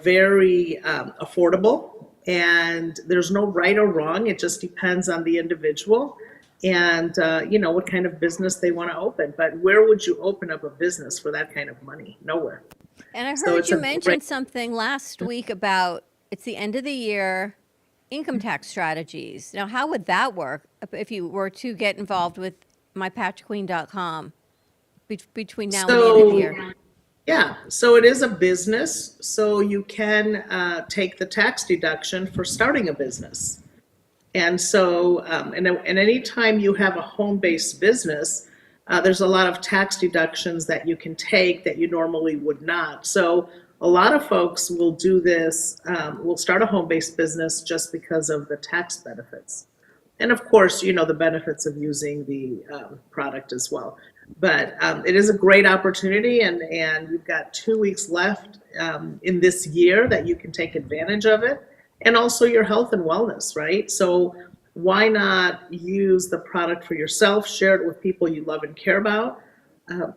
very affordable. And there's no right or wrong. It just depends on the individual and, what kind of business they want to open. But where would you open up a business for that kind of money? Nowhere. And I So heard it's you a mention great- something last week about it's the end of the year, income tax strategies. Now, how would that work if you were to get involved with mypatchqueen.com between now and the end of the year? Yeah, so it is a business, so you can take the tax deduction for starting a business. And so, and any time you have a home-based business, there's a lot of tax deductions that you can take that you normally would not. So a lot of folks will do this, will start a home-based business just because of the tax benefits. And of course, you know, the benefits of using the product as well. But it is a great opportunity, and you've got 2 weeks left in this year that you can take advantage of it, and also your health and wellness, right? So why not use the product for yourself, share it with people you love and care about,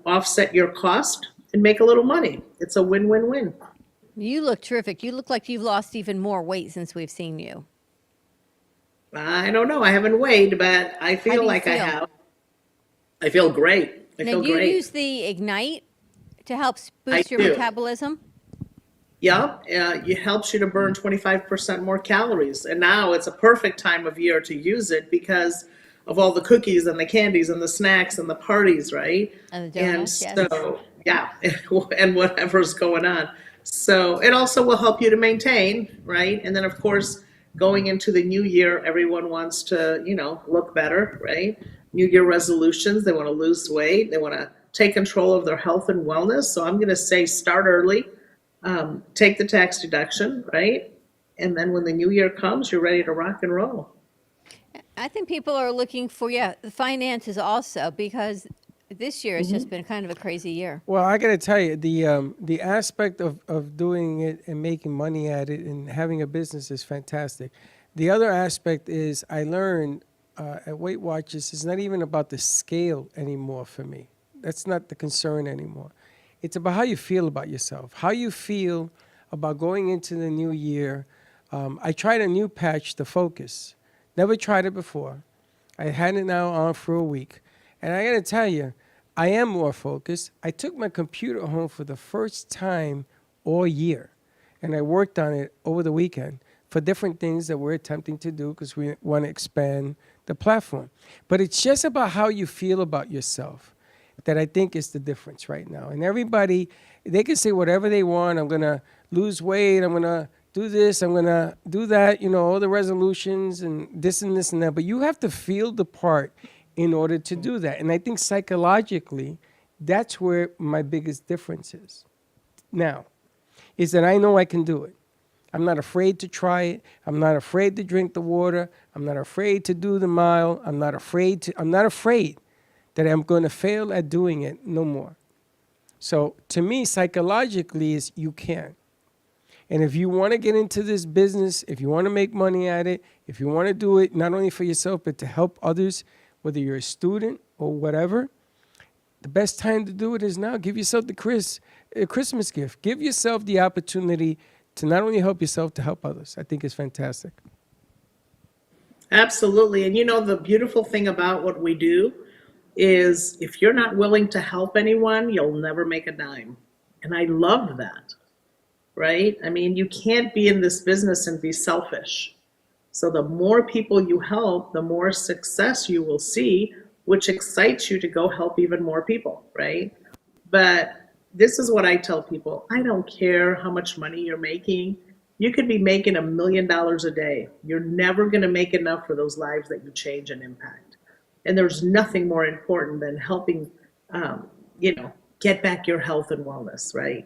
offset your cost, and make a little money. It's a win-win-win. You look terrific. You look like you've lost even more weight since we've seen you. I don't know. I haven't weighed, but I How do feel you like I feel? have. I feel great. I Now, feel do you great. use the Ignite to help I boost your do. metabolism? Yeah, it helps you to burn 25% more calories. And now it's a perfect time of year to use it because of all the cookies and the candies and the snacks and the parties, right? And the donuts, yes. so, yeah, and whatever's going on. So it also will help you to maintain, right? And then, of course, going into the new year, everyone wants to, you know, look better, right? New Year resolutions, they want to lose weight. They want to take control of their health and wellness. So I'm going to say start early. Take the tax deduction, right? And then when the new year comes, you're ready to rock and roll. I think people are looking for, the finances also, because this year has just been kind of a crazy year. Well, I got to tell you, the aspect of doing it and making money at it and having a business is fantastic. The other aspect is I learned at Weight Watchers, it's not even about the scale anymore for me. That's not the concern anymore. It's about how you feel about yourself, how you feel about going into the new year. I tried a new patch, the Focus. Never tried it before. I had it now on for a week. And I got to tell you, I am more focused. I took my computer home for the first time all year. And I worked on it over the weekend for different things that we're attempting to do because we want to expand the platform. But it's just about how you feel about yourself that I think is the difference right now. And everybody, they can say whatever they want. I'm going to lose weight. I'm going to do this. I'm going to do that. You know, all the resolutions and this and this and that. But you have to feel the part in order to do that. And I think psychologically, that's where my biggest difference is. Now, is that I know I can do it. I'm not afraid to try it. I'm not afraid to drink the water. I'm not afraid to do the mile. I'm not afraid that I'm going to fail at doing it no more. So to me, psychologically, is you can. And if you want to get into this business, if you want to make money at it, if you want to do it not only for yourself, but to help others, whether you're a student or whatever, the best time to do it is now. Give yourself a Christmas gift. Give yourself the opportunity to not only help yourself, to help others. I think it's fantastic. Absolutely. And you know, the beautiful thing about what we do is if you're not willing to help anyone, you'll never make a dime. And I love that, right? I mean, you can't be in this business and be selfish. So the more people you help, the more success you will see, which excites you to go help even more people, right? But this is what I tell people. I don't care how much money you're making. You could be making $1 million a day. You're never going to make enough for those lives that you change and impact. And there's nothing more important than helping, get back your health and wellness, right?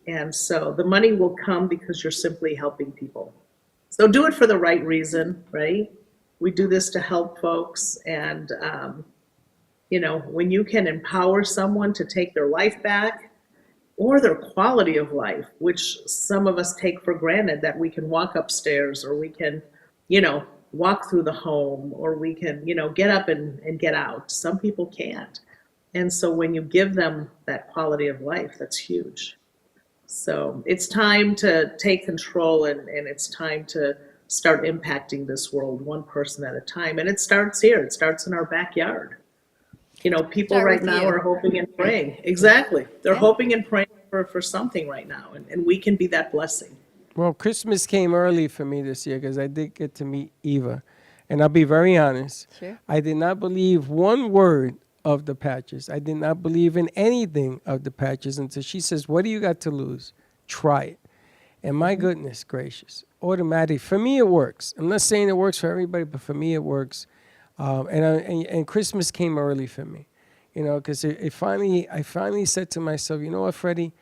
And so the money will come because you're simply helping people. So do it for the right reason, right? We do this to help folks. And, when you can empower someone to take their life back or their quality of life, which some of us take for granted, that we can walk upstairs or we can, walk through the home, or we can, get up and get out. Some people can't. And so when you give them that quality of life, that's huge. So it's time to take control, and it's time to start impacting this world one person at a time. And it starts here. It starts in our backyard. People Start right with now you. are hoping and praying. Exactly. They're hoping and praying for something right now. And we can be that blessing. Well, Christmas came early for me this year because I did get to meet Eva. And I'll be very honest. Sure. I did not believe one word of the patches. I did not believe in anything of the patches until she says, "What do you got to lose? Try it." And my goodness gracious, automatic. For me, it works. I'm not saying it works for everybody, but for me, it works. And Christmas came early for me. You know, because I finally said to myself, you know what, Freddie,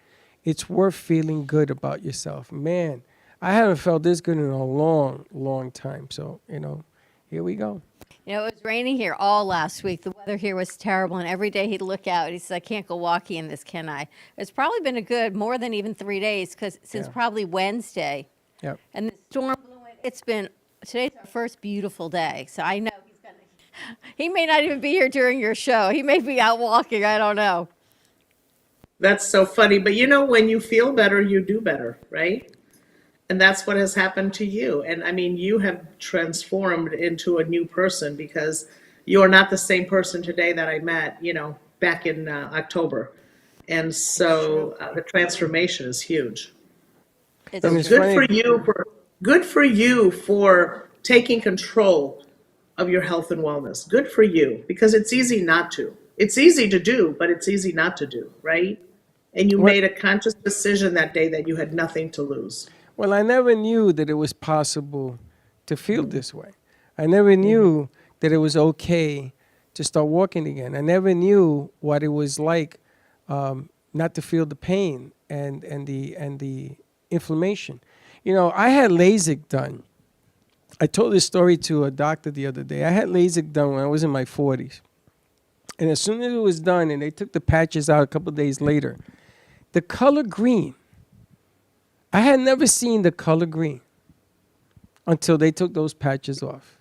it's worth feeling good about yourself. Man, I haven't felt this good in a long, long time. So, you know, here we go. You know, it was raining here all last week. The weather here was terrible, and every day he'd look out. He says, I can't go walking in this, can I? It's probably been a good more than even 3 days, because since probably Wednesday. Yep. And the storm blew in. Today's our first beautiful day, so I know he may not even be here during your show. He may be out walking. I don't know. That's so funny. But you know, when you feel better, you do better, right? And that's what has happened to you. And I mean, you have transformed into a new person, because you are not the same person today that I met, you know, back in October. And so the transformation is huge. It's good for you for taking control of your health and wellness. Good for you, because it's easy not to. It's easy to do, but it's easy not to do, right? And you made a conscious decision that day that you had nothing to lose. Well, I never knew that it was possible to feel this way. I never knew that it was okay to start walking again. I never knew what it was like not to feel the pain and the inflammation. You know, I had LASIK done. I told this story to a doctor the other day. I had LASIK done when I was in my 40s. And as soon as it was done and they took the patches out a couple of days later, the color green, I had never seen the color green until they took those patches off.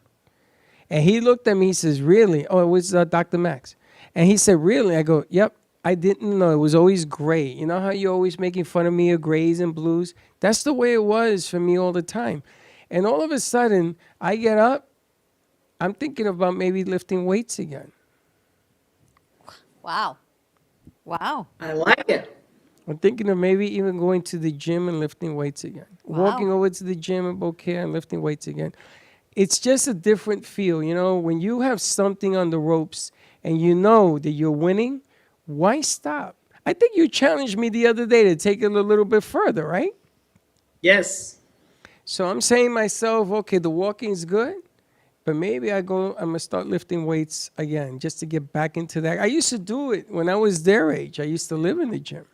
And he looked at me, he says, really? Oh, it was Dr. Max. And he said, really? I go, yep, I didn't know. It was always gray. You know how you're always making fun of me of grays and blues? That's the way it was for me all the time. And all of a sudden, I get up, I'm thinking about maybe lifting weights again. Wow. I like it. I'm thinking of maybe even going to the gym and lifting weights again. Wow. Walking over to the gym in Beaucaire and lifting weights again. It's just a different feel. You know, when you have something on the ropes and you know that you're winning, why stop? I think you challenged me the other day to take it a little bit further, right? Yes. So I'm saying to myself, okay, the walking is good, but maybe I'm going to start lifting weights again just to get back into that. I used to do it when I was their age. I used to live in the gym.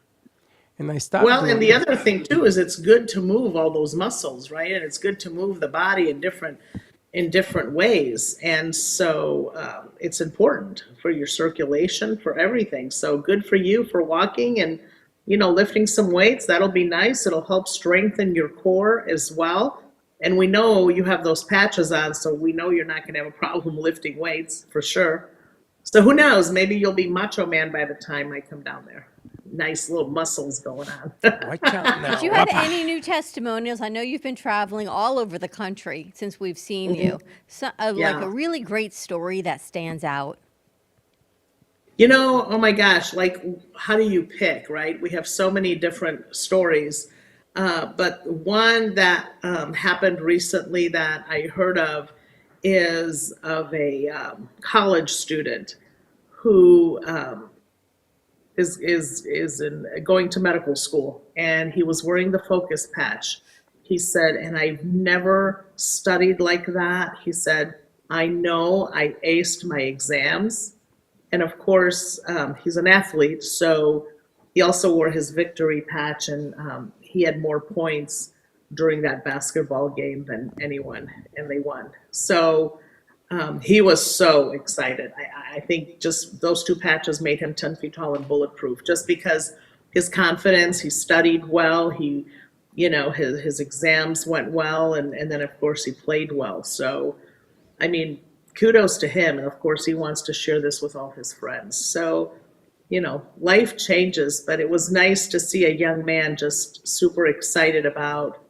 And I stopped. Well, and the other thing too is it's good to move all those muscles, right? And it's good to move the body in different ways. And so it's important for your circulation, for everything. So good for you for walking and, you know, lifting some weights. That'll be nice. It'll help strengthen your core as well. And we know you have those patches on, so we know you're not going to have a problem lifting weights for sure. So who knows? Maybe you'll be Macho Man by the time I come down there. Nice little muscles going on. Have you had any new testimonials? I know you've been traveling all over the country since we've seen you. So, like a really great story that stands out. You know, oh my gosh, like how do you pick, right? We have so many different stories. But one that happened recently that I heard of is of a college student who is going to medical school, and he was wearing the focus patch. He said, and I've never studied like that. He said, I know I aced my exams. And of course, he's an athlete, so he also wore his victory patch, and he had more points during that basketball game than anyone, and they won. So he was so excited. I think just those two patches made him 10 feet tall and bulletproof, just because his confidence, he studied well, he, you know, his exams went well, and then of course he played well. So, I mean, kudos to him. And of course he wants to share this with all his friends. So, you know, life changes, but it was nice to see a young man just super excited about,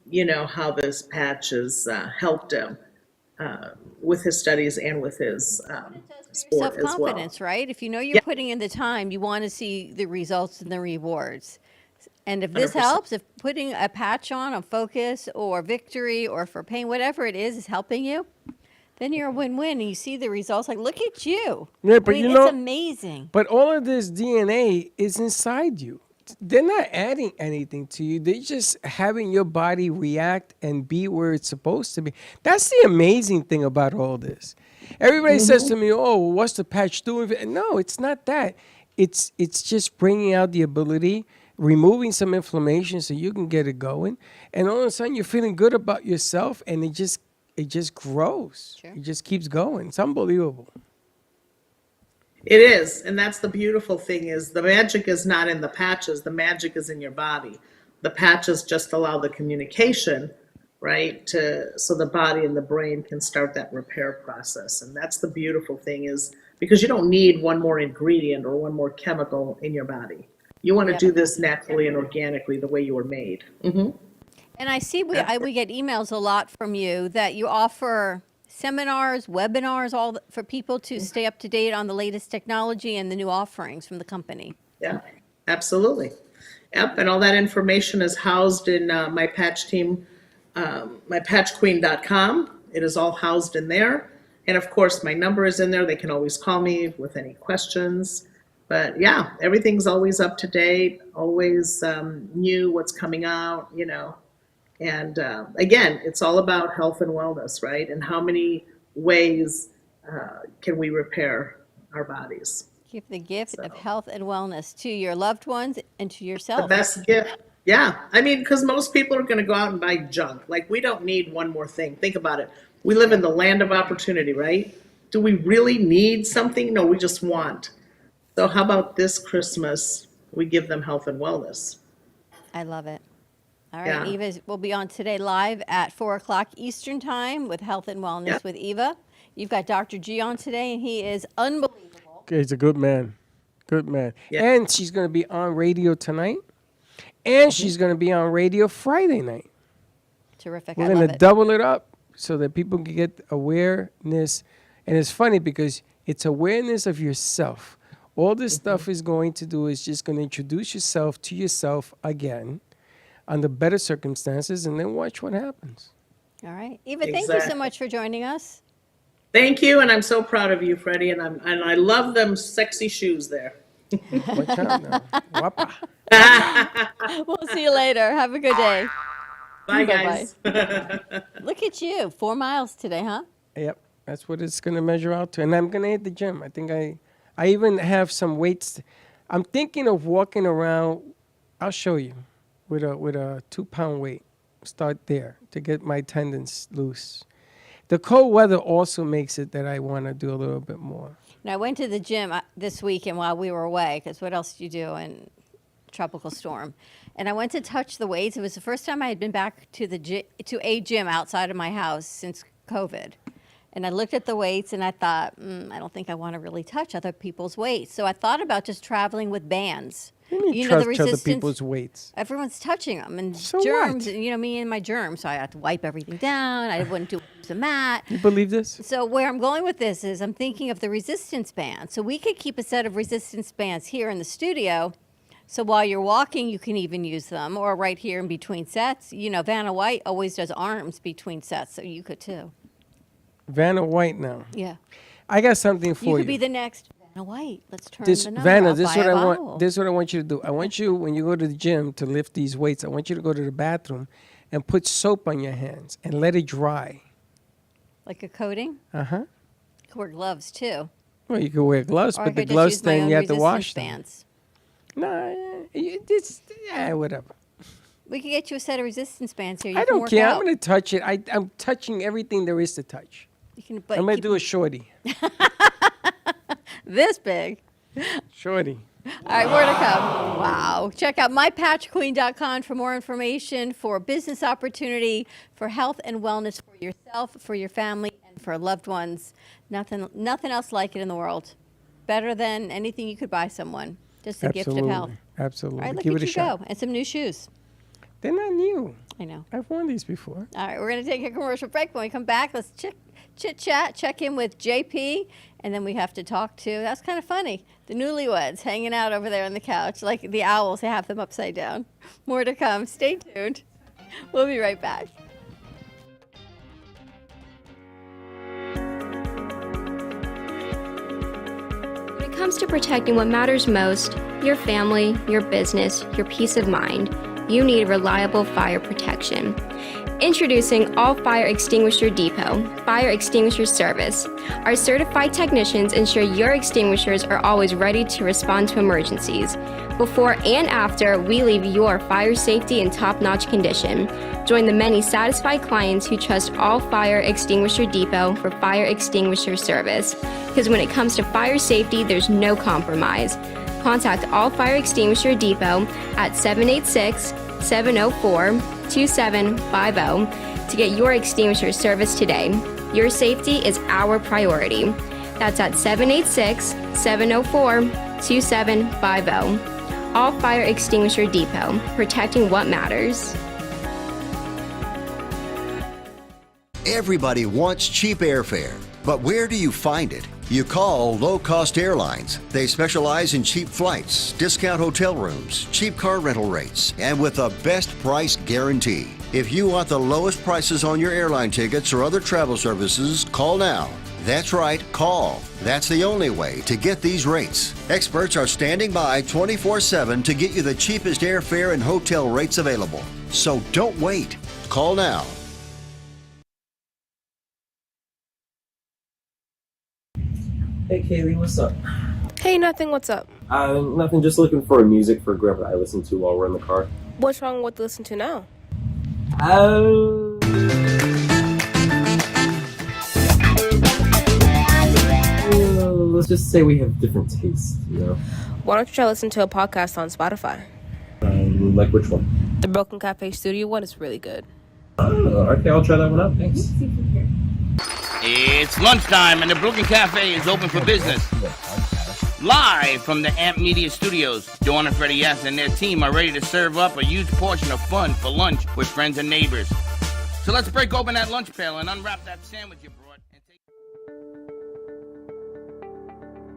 you know, how this patch has helped him with his studies and with his sport as well. Self-confidence, right? If you know you're putting in the time, you want to see the results and the rewards. And if this 100%. helps, if putting a patch on focus or victory or for pain, whatever it is helping you, then you're a win-win, and you see the results. Like, look at you. Yeah, but I mean, you know, it's amazing. But all of this DNA is inside you. they're not adding anything to you. They're just having your body react and be where it's supposed to be. That's the amazing thing about all this. Everybody says to me, "Oh, what's the patch doing?" No, it's not that. It's just bringing out the ability, removing some inflammation so you can get it going, and all of a sudden you're feeling good about yourself, and it just grows. Sure. It just keeps going. It's unbelievable. It is, and that's the beautiful thing is the magic is not in the patches. The magic is in your body. The patches just allow the communication, right, so the body and the brain can start that repair process. And that's the beautiful thing is because you don't need one more ingredient or one more chemical in your body. You want to do this naturally and organically the way you were made. Mm-hmm. And I see we get emails a lot from you that you offer seminars, webinars, for people to stay up to date on the latest technology and the new offerings from the company. Yeah, absolutely. Yep, and all that information is housed in my patch team, mypatchqueen.com. It is all housed in there. And of course, my number is in there. They can always call me with any questions. But yeah, everything's always up to date, always new, what's coming out, you know. And again, it's all about health and wellness, right? And how many ways can we repair our bodies? Give the gift of health and wellness to your loved ones and to yourself. The best gift. Yeah. I mean, because most people are going to go out and buy junk. Like, we don't need one more thing. Think about it. We live in the land of opportunity, right? Do we really need something? No, we just want. So how about this Christmas? We give them health and wellness. I love it. All right, Eva will be on today live at 4 o'clock Eastern Time with Health and Wellness with Eva. You've got Dr. G on today, and he is unbelievable. He's a good man. Good man. Yeah. And she's going to be on radio tonight, and she's going to be on radio Friday night. Terrific. We're going to double it up so that people can get awareness. And it's funny because it's awareness of yourself. All this stuff is going to do is just going to introduce yourself to yourself again under better circumstances, and then watch what happens. All right. Eva, thank you so much for joining us. Thank you, and I'm so proud of you, Freddie, and I love them sexy shoes there. Watch out now. Wapa. We'll see you later. Have a good day. Bye, guys. Look at you. 4 miles today, huh? Yep. That's what it's going to measure out to. And I'm going to hit the gym. I think I even have some weights. I'm thinking of walking around. I'll show you. With a 2-pound weight, start there to get my tendons loose. The cold weather also makes it that I want to do a little bit more. Now, I went to the gym this weekend while we were away, because what else do you do in tropical storm? And I went to touch the weights. It was the first time I had been back to a gym outside of my house since COVID. And I looked at the weights and I thought, I don't think I want to really touch other people's weights. So I thought about just traveling with bands. You know, the resistance, other people's weights. Everyone's touching them, and so germs. What? You know, me and my germs. So I had to wipe everything down. I wouldn't do the mat. You believe this? So where I'm going with this is I'm thinking of the resistance band. So we could keep a set of resistance bands here in the studio. So while you're walking, you can even use them, or right here in between sets. You know, Vanna White always does arms between sets, so you could too. Vanna White now. Yeah. I got something for you. You could be the next Vanna White. Let's turn this, the number. Vanna, this is what I want. This is what I want you to do. I want you, when you go to the gym to lift these weights, I want you to go to the bathroom and put soap on your hands and let it dry. Like a coating? Uh-huh. You could wear gloves too. Well, you can wear gloves, or but the gloves then you have to wash them. No, whatever. We could get you a set of resistance bands here. You I can don't work care. out. I'm going to touch it. I'm touching everything there is to touch. I'm going to do a shorty. This big. Shorty. All right, more to come. Wow. Check out mypatchqueen.com for more information for business opportunity, for health and wellness for yourself, for your family, and for loved ones. Nothing else like it in the world. Better than anything you could buy someone. Just a gift of health. Absolutely. All right, look Give at it a you shot. go. And some new shoes. They're not new. I know. I've worn these before. All right, we're going to take a commercial break. When we come back, let's chit-chat, check in with JP, and then we have to talk to, that's kind of funny, the newlyweds hanging out over there on the couch, like the owls, they have them upside down. More to come. Stay tuned. We'll be right back. When it comes to protecting what matters most, your family, your business, your peace of mind, you need reliable fire protection. Introducing All Fire Extinguisher Depot, Fire Extinguisher Service. Our certified technicians ensure your extinguishers are always ready to respond to emergencies. Before and after, we leave your fire safety in top-notch condition. Join the many satisfied clients who trust All Fire Extinguisher Depot for fire extinguisher service. Because when it comes to fire safety, there's no compromise. Contact All Fire Extinguisher Depot at 786-704-2750 to get your extinguisher service today. Your safety is our priority. That's at 786-704-2750. All Fire Extinguisher Depot, protecting what matters. Everybody wants cheap airfare, but where do you find it? You call Low Cost Airlines. They specialize in cheap flights, discount hotel rooms, cheap car rental rates, and with a best price guarantee. If you want the lowest prices on your airline tickets or other travel services, call now. That's right, call. That's the only way to get these rates. Experts are standing by 24/7 to get you the cheapest airfare and hotel rates available. So don't wait. Call now. Hey Kaylee, what's up? Hey, nothing. What's up? Nothing, just looking for music for Grandpa I listen to while we're in the car. What's wrong with listen to now? Let's just say we have different tastes, you know? Why don't you try listen to a podcast on Spotify? Like which one? The Broken Cafe Studio one is really good. Okay, I'll try that one out. Thanks. It's lunchtime and the Brooklyn Cafe is open for business. Live from the Amp Media Studios, Dawn and Freddie S. and their team are ready to serve up a huge portion of fun for lunch with friends and neighbors. So let's break open that lunch pail and unwrap that sandwich you brought.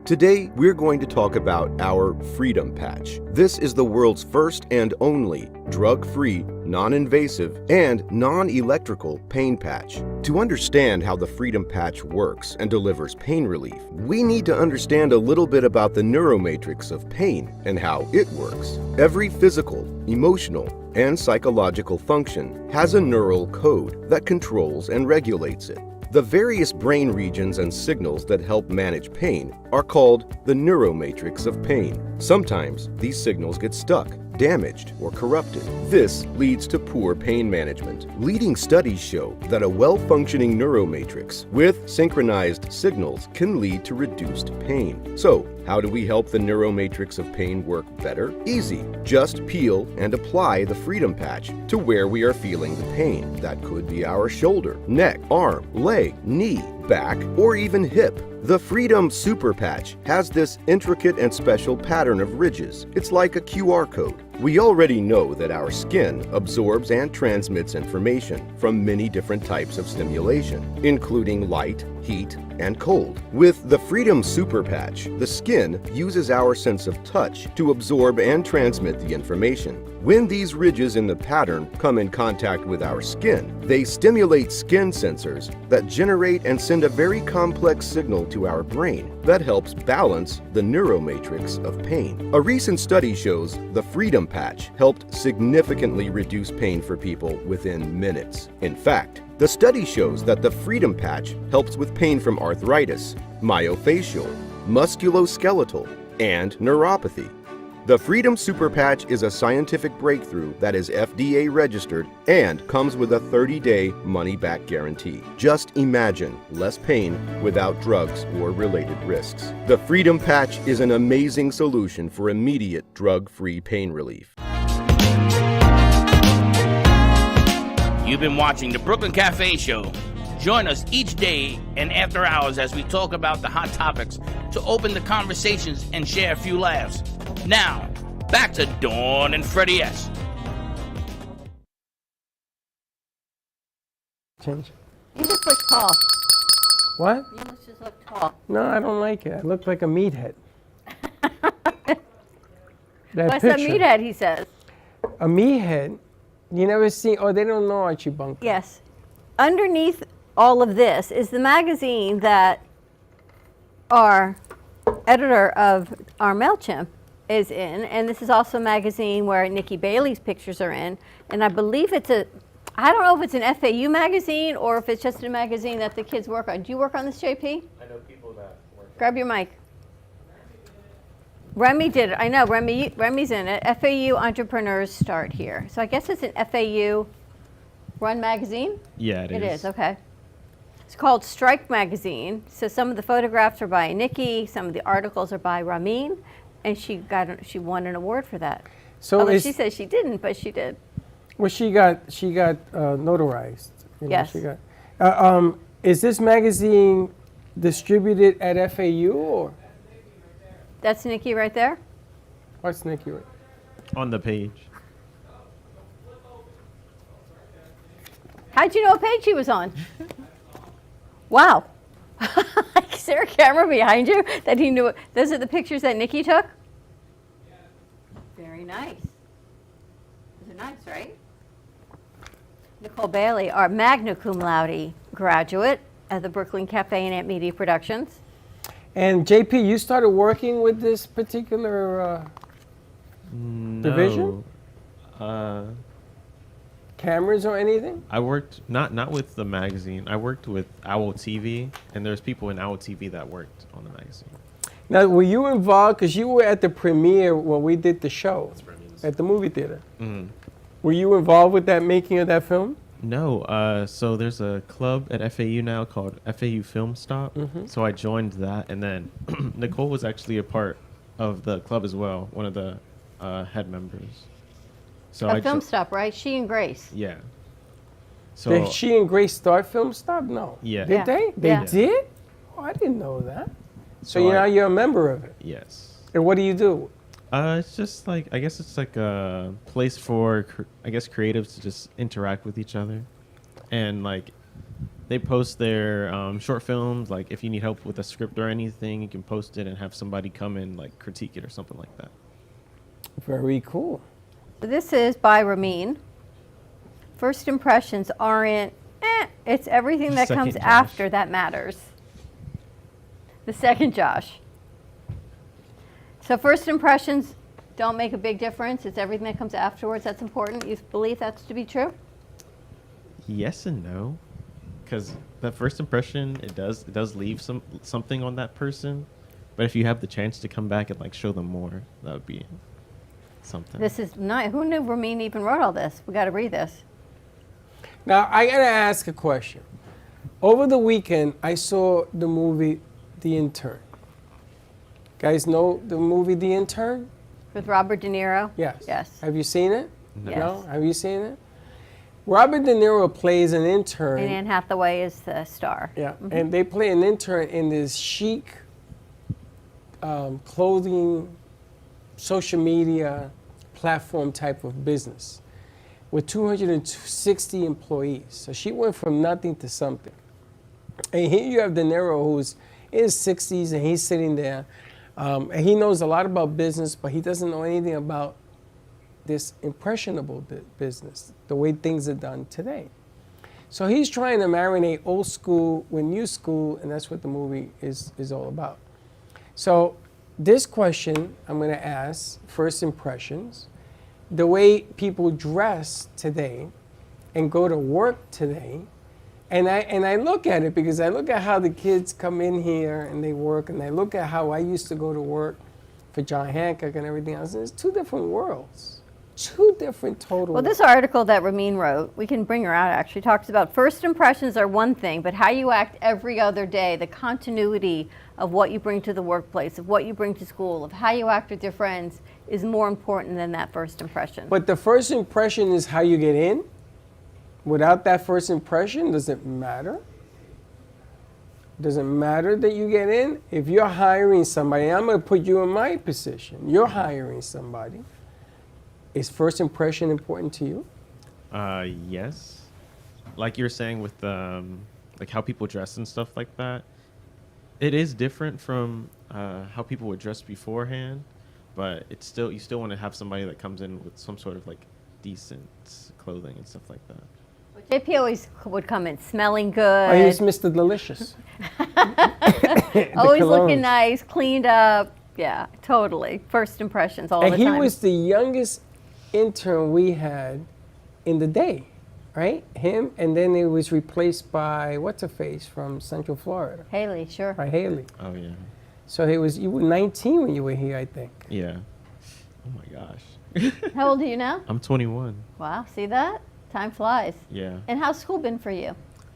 Today, we're going to talk about our Freedom Patch. This is the world's first and only drug-free, non-invasive, and non-electrical pain patch. To understand how the Freedom Patch works and delivers pain relief, we need to understand a little bit about the neuromatrix of pain and how it works. Every physical, emotional, and psychological function has a neural code that controls and regulates it. The various brain regions and signals that help manage pain are called the neuromatrix of pain. Sometimes these signals get stuck, damaged, or corrupted. This leads to poor pain management. Leading studies show that a well-functioning neuromatrix with synchronized signals can lead to reduced pain. So, how do we help the neuromatrix of pain work better? Easy. Just peel and apply the Freedom Patch to where we are feeling the pain. That could be our shoulder, neck, arm, leg, knee, back, or even hip. The Freedom Super Patch has this intricate and special pattern of ridges. It's like a QR code. We already know that our skin absorbs and transmits information from many different types of stimulation, including light, heat, and cold. With the Freedom Super Patch, the skin uses our sense of touch to absorb and transmit the information. When these ridges in the pattern come in contact with our skin, they stimulate skin sensors that generate and send a very complex signal to our brain that helps balance the neuromatrix of pain. A recent study shows the Freedom Patch helped significantly reduce pain for people within minutes. In fact, the study shows that the Freedom Patch helps with pain from arthritis, myofascial, musculoskeletal, and neuropathy. The Freedom Super Patch is a scientific breakthrough that is FDA registered and comes with a 30-day money-back guarantee. Just imagine less pain without drugs or related risks. The Freedom Patch is an amazing solution for immediate drug-free pain relief. You've been watching the Brooklyn Cafe Show. Join us each day and after hours as we talk about the hot topics to open the conversations and share a few laughs. Now, back to Dawn and Freddie S. Change. You just look tall. What? You just look tall. No, I don't like it. I look like a meathead. What's a meathead, he says? A meathead? You never see, oh, they don't know Archie Bunker. Yes. Underneath all of this is the magazine that our editor of our MailChimp, is in, and this is also a magazine where Nikki Bailey's pictures are in, and I believe it's I don't know if it's an FAU magazine or if it's just a magazine that the kids work on. Do you work on this, JP? I know people that work. Grab your mic. Remy did it. I know, Remy's in it. FAU Entrepreneurs Start Here. So I guess it's an FAU run magazine? Yeah, it is. It is, okay. It's called Strike Magazine. So some of the photographs are by Nikki, some of the articles are by Ramin, and she won an award for that. So although she says she didn't, but she did. Well, she got notarized. You know, Yes. She got, is this magazine distributed at FAU or? That's Nikki right there? What's Nikki? On the page. How'd you know what page she was on? Wow. Is there a camera behind you that he knew? Those are the pictures that Nikki took? Very nice. Those are nice, right? Nicole Bailey, our magna cum laude graduate at the Brooklyn Cafe and Amp Media Productions. And JP, you started working with this particular division? Cameras or anything? I worked not with the magazine. I worked with Owl TV, and there's people in Owl TV that worked on the magazine. Now, were you involved? Because you were at the premiere when we did the show at the movie theater. Mm-hmm. Were you involved with that making of that film? No, so there's a club at FAU now called FAU Film Stop. Mhm. So I joined that, and then Nicole was actually a part of the club as well, one of the head members. So Film Stop, right? She and Grace. Yeah. So Did she and Grace start Film Stop? No. Yeah. Did Yeah. they? They Yeah. did? Oh, I didn't know that. So, So now you're a member of it? Yes. And what do you do? It's just like, I guess it's like a place for, creatives to just interact with each other. And like, they post their short films. Like, if you need help with a script or anything, you can post it and have somebody come and like critique it or something like that. Very cool. So this is by Ramin. First impressions aren't, it's everything that comes Second Josh. after that matters. The second Josh. So first impressions don't make a big difference. It's everything that comes afterwards that's important. You believe that's to be true? Yes and no, because that first impression, it does leave something on that person. But if you have the chance to come back and like show them more, that would be something. This is not, who knew Ramin even wrote all this? We got to read this. Now, I got to ask a question. Over the weekend, I saw the movie The Intern. Guys know the movie The Intern? With Robert De Niro? Yes. Yes. Have you seen it? No. No? Have you seen it? Robert De Niro plays an intern. And Anne Hathaway is the star. Yeah, Mhm. and they play an intern in this chic clothing, social media platform type of business with 260 employees. So she went from nothing to something. And here you have De Niro, who's in his 60s, and he's sitting there. And he knows a lot about business, but he doesn't know anything about this impressionable business, the way things are done today. So he's trying to marinate old school with new school, and that's what the movie is all about. So this question I'm going to ask, first impressions, the way people dress today and go to work today, and I look at it because I look at how the kids come in here and they work, and I look at how I used to go to work for John Hancock and everything else, and it's two different worlds. Two different total. Well, this article that Ramin wrote, we can bring her out actually, talks about first impressions are one thing, but how you act every other day, the continuity of what you bring to the workplace, of what you bring to school, of how you act with your friends is more important than that first impression. But the first impression is how you get in. Without that first impression, does it matter? Does it matter that you get in? If you're hiring somebody, I'm going to put you in my position. You're hiring somebody. Is first impression important to you? Yes. Like you were saying with like how people dress and stuff like that. It is different from how people would dress beforehand, but it's still, you still want to have somebody that comes in with some sort of like decent clothing and stuff like that. Which JP always would come in smelling good. Oh, he's Mr. Delicious. Always colognes. looking nice, cleaned up. Yeah, totally. First impressions all And the he time. was the youngest intern we had in the day, right? Him, and then it was replaced by what's her face from Central Florida. Haley, sure. By Haley. Oh yeah. So you were 19 when you were here, I think. Yeah. Oh my gosh. How old are you now? I'm 21. Wow, see that? Time flies. Yeah. And how's school been for you?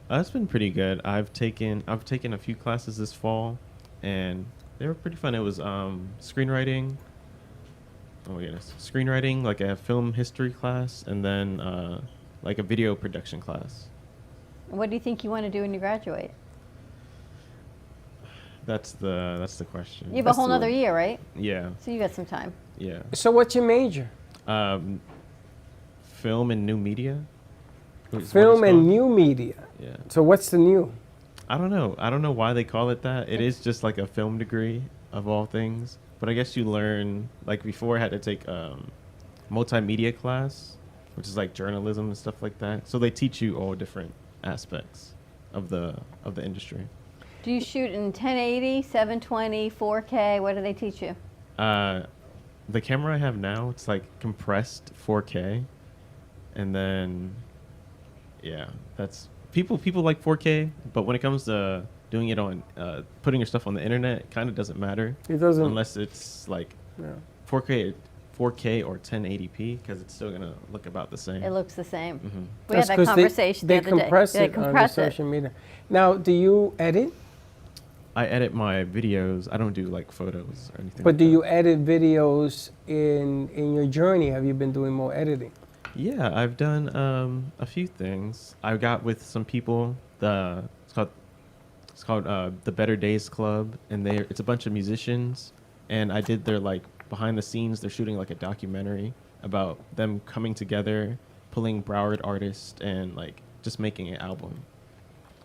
It's been pretty good. I've taken a few classes this fall, and they were pretty fun. It was screenwriting. Oh yes, screenwriting, like a film history class, and then like a video production class. What do you think you want to do when you graduate? That's the question. You have a whole nother year, right? Yeah. So you got some time. Yeah. So what's your major? Film and new media. Film and new media. Yeah. So what's the new? I don't know. I don't know why they call it that. It is just like a film degree of all things. But I guess you learn, like before I had to take multimedia class, which is like journalism and stuff like that. So they teach you all different aspects of the industry. Do you shoot in 1080, 720, 4K? What do they teach you? The camera I have now, it's like compressed 4K. And then, yeah, that's people like 4K, but when it comes to doing it on, putting your stuff on the internet, it kind of doesn't matter. It doesn't. Unless it's like 4K or 1080p, because it's still going to look about the same. It looks the same. Mm-hmm. We had that conversation the other day. They compress it on the social media. Now, do you edit? I edit my videos. I don't do like photos or anything. But like do that. you edit videos in your journey? Have you been doing more editing? Yeah, I've done a few things. I got with some people. It's called the Better Days Club, and it's a bunch of musicians. And I did their like behind the scenes. They're shooting like a documentary about them coming together, pulling Broward artists, and like just making an album.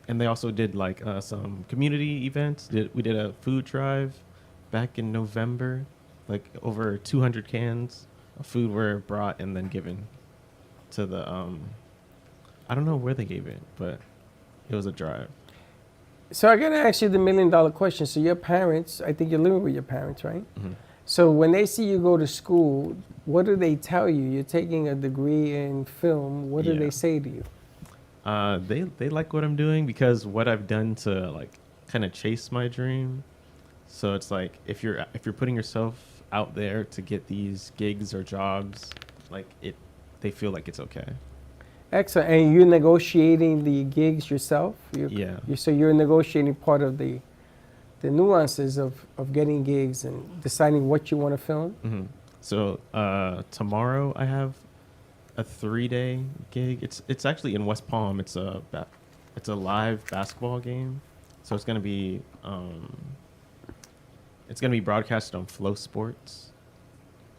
And they also did like some community events. We did a food drive back in November. Like over 200 cans of food were brought and then given to the I don't know where they gave it, but it was a drive. So I gotta ask you the $1 million question. So your parents, I think you're living with your parents, right? Mm-hmm. So when they see you go to school, what do they tell you? You're taking a degree in film. What do they say to you? They like what I'm doing because what I've done to like kind of chase my dream. So it's like if you're putting yourself out there to get these gigs or jobs, like they feel like it's okay. Excellent. And you're negotiating the gigs yourself? So you're negotiating part of the nuances of getting gigs and deciding what you want to film? Mm-hmm. So tomorrow I have a 3-day gig. It's actually in West Palm. It's a live basketball game. So it's gonna be broadcasted on Flow Sports.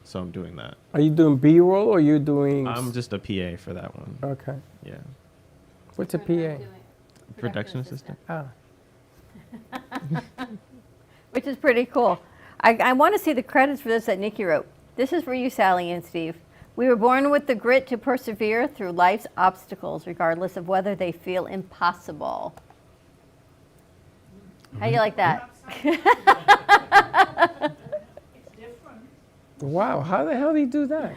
So I'm doing that. Are you doing B-roll or are you doing? I'm just a PA for that one. Okay. Yeah. What's a PA? Production assistant. Ah. Which is pretty cool. I want to see the credits for this that Nikki wrote. This is for you, Sally and Steve. We were born with the grit to persevere through life's obstacles, regardless of whether they feel impossible. How do you like that? Wow, how the hell did he do that?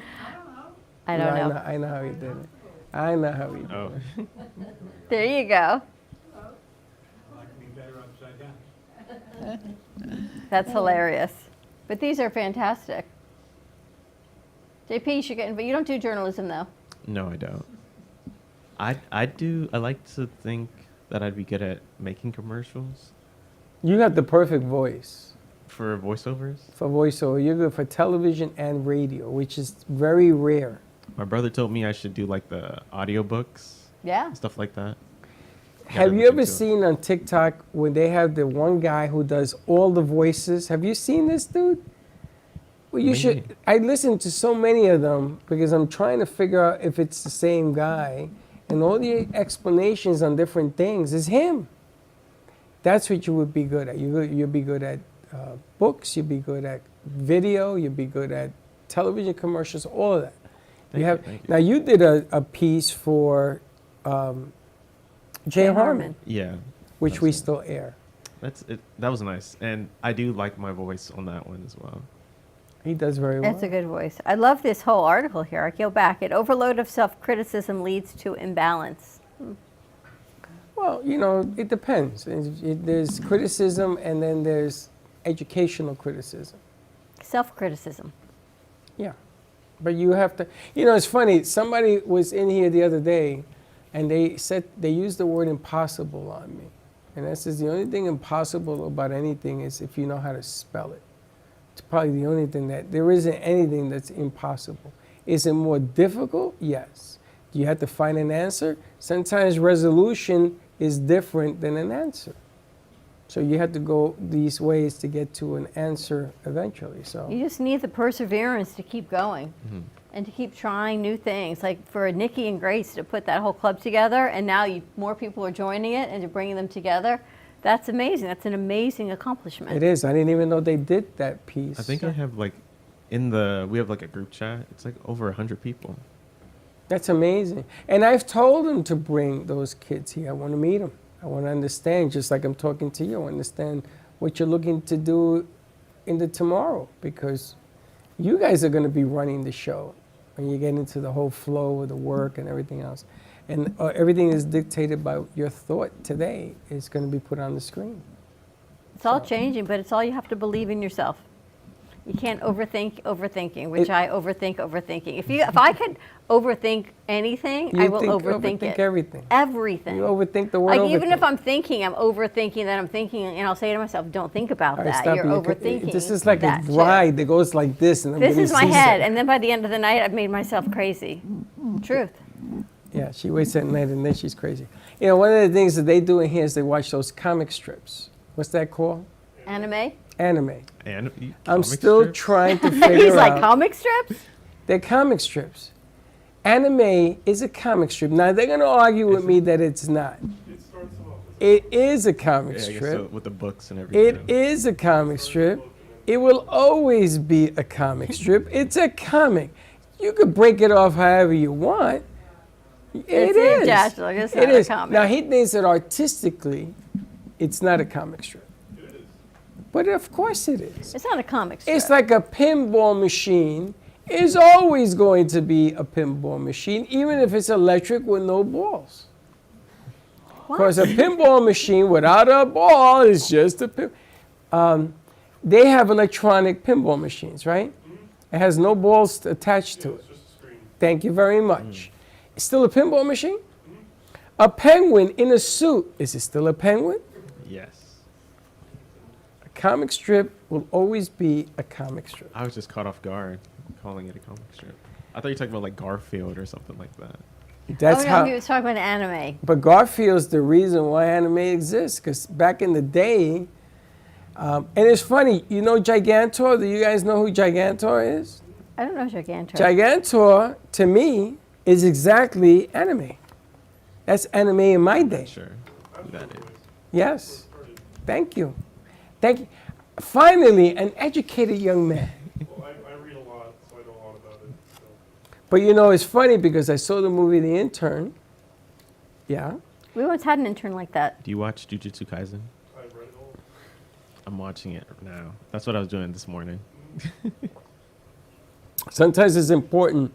I don't know. I know how he did it. I know how he did it. There you go. That's hilarious. But these are fantastic. JP, you should get in, but you don't do journalism though. No, I don't. I like to think that I'd be good at making commercials. You got the perfect voice. For voiceovers? For voiceover. You're good for television and radio, which is very rare. My brother told me I should do like the audiobooks. Yeah. Stuff like that. Have you ever seen on TikTok when they have the one guy who does all the voices? Have you seen this dude? Well, you should. I listen to so many of them because I'm trying to figure out if it's the same guy. And all the explanations on different things is him. That's what you would be good at. You'd be good at books, you'd be good at video, you'd be good at television commercials, all of that. Thank you. Now you did a piece for Jay Harmon, Yeah. which we still air. That's it. That was nice. And I do like my voice on that one as well. He does very well. That's a good voice. I love this whole article here. I go back. An overload of self-criticism leads to imbalance. Well, you know, it depends. There's criticism, and then there's educational criticism. Self-criticism. Yeah. But you have to, you know, it's funny. Somebody was in here the other day, and they used the word impossible on me. And that says the only thing impossible about anything is if you know how to spell it. It's probably the only thing there isn't anything that's impossible. Is it more difficult? Yes. Do you have to find an answer? Sometimes resolution is different than an answer. So you have to go these ways to get to an answer eventually. So You just need the perseverance to keep going and to keep trying new things. Like for Nikki and Grace to put that whole club together, and now more people are joining it and you're bringing them together. That's amazing. That's an amazing accomplishment. it is. I didn't even know they did that piece. I think I have like, we have like a group chat. It's like over 100 people. That's amazing. And I've told them to bring those kids here. I want to meet them. I want to understand, just like I'm talking to you, I understand what you're looking to do in the tomorrow, because you guys are going to be running the show when you get into the whole flow of the work and everything else. And everything is dictated by your thought today is going to be put on the screen. It's all changing, but it's all you have to believe in yourself. You can't overthink overthinking, which I overthink overthinking. If I could overthink anything, I will overthink it. Everything. Everything. You overthink the word. Like even if I'm thinking, I'm overthinking that I'm thinking, and I'll say to myself, "Don't think about All right, that. stop You're it. overthinking." This is like a that shit." ride that goes like this, and This everybody is my sees head, it. and then by the end of the night, I've made myself crazy. Truth. Yeah, she waits at night and then she's crazy. You know, one of the things that they do in here is they watch those comic strips. What's that called? Anime. Anime. And I'm still trying to figure out. He's like comic strips. They're comic strips. Anime is a comic strip. Now they're going to argue with me that it's not. It is a comic Yeah, I guess strip. so, with the books and everything. It is a comic strip. It will always be a comic strip. It's a comic. You could break it off however you want. It is. Josh, like, it's It not a is. comic. Now he thinks that artistically, it's not a comic strip. But of course it is. It's not a comic strip. It's like a pinball machine is always going to be a pinball machine, even if it's electric with no balls. Because a pinball machine without a ball is just a pin. They have electronic pinball machines, right? It has no balls attached to it. Thank you very much. It's still a pinball machine? A penguin in a suit, is it still a penguin? Yes. A comic strip will always be a comic strip. I was just caught off guard calling it a comic strip. I thought you were talking about like Garfield or something like that. That's no, how. he was talking about anime. But Garfield's the reason why anime exists, because back in the day, and it's funny, you know Gigantor? Do you guys know who Gigantor is? I don't know Gigantor. Gigantor, to me, is exactly anime. That's anime in my day. Sure, that is. Yes. Thank you. Thank you. Finally, an educated young man. Well, I read a lot, so I know a lot about it. So. But you know, it's funny because I saw the movie The Intern. Yeah. We once had an intern like that. Do you watch Jujutsu Kaisen? I've read it all. I'm watching it now. That's what I was doing this morning. Sometimes it's important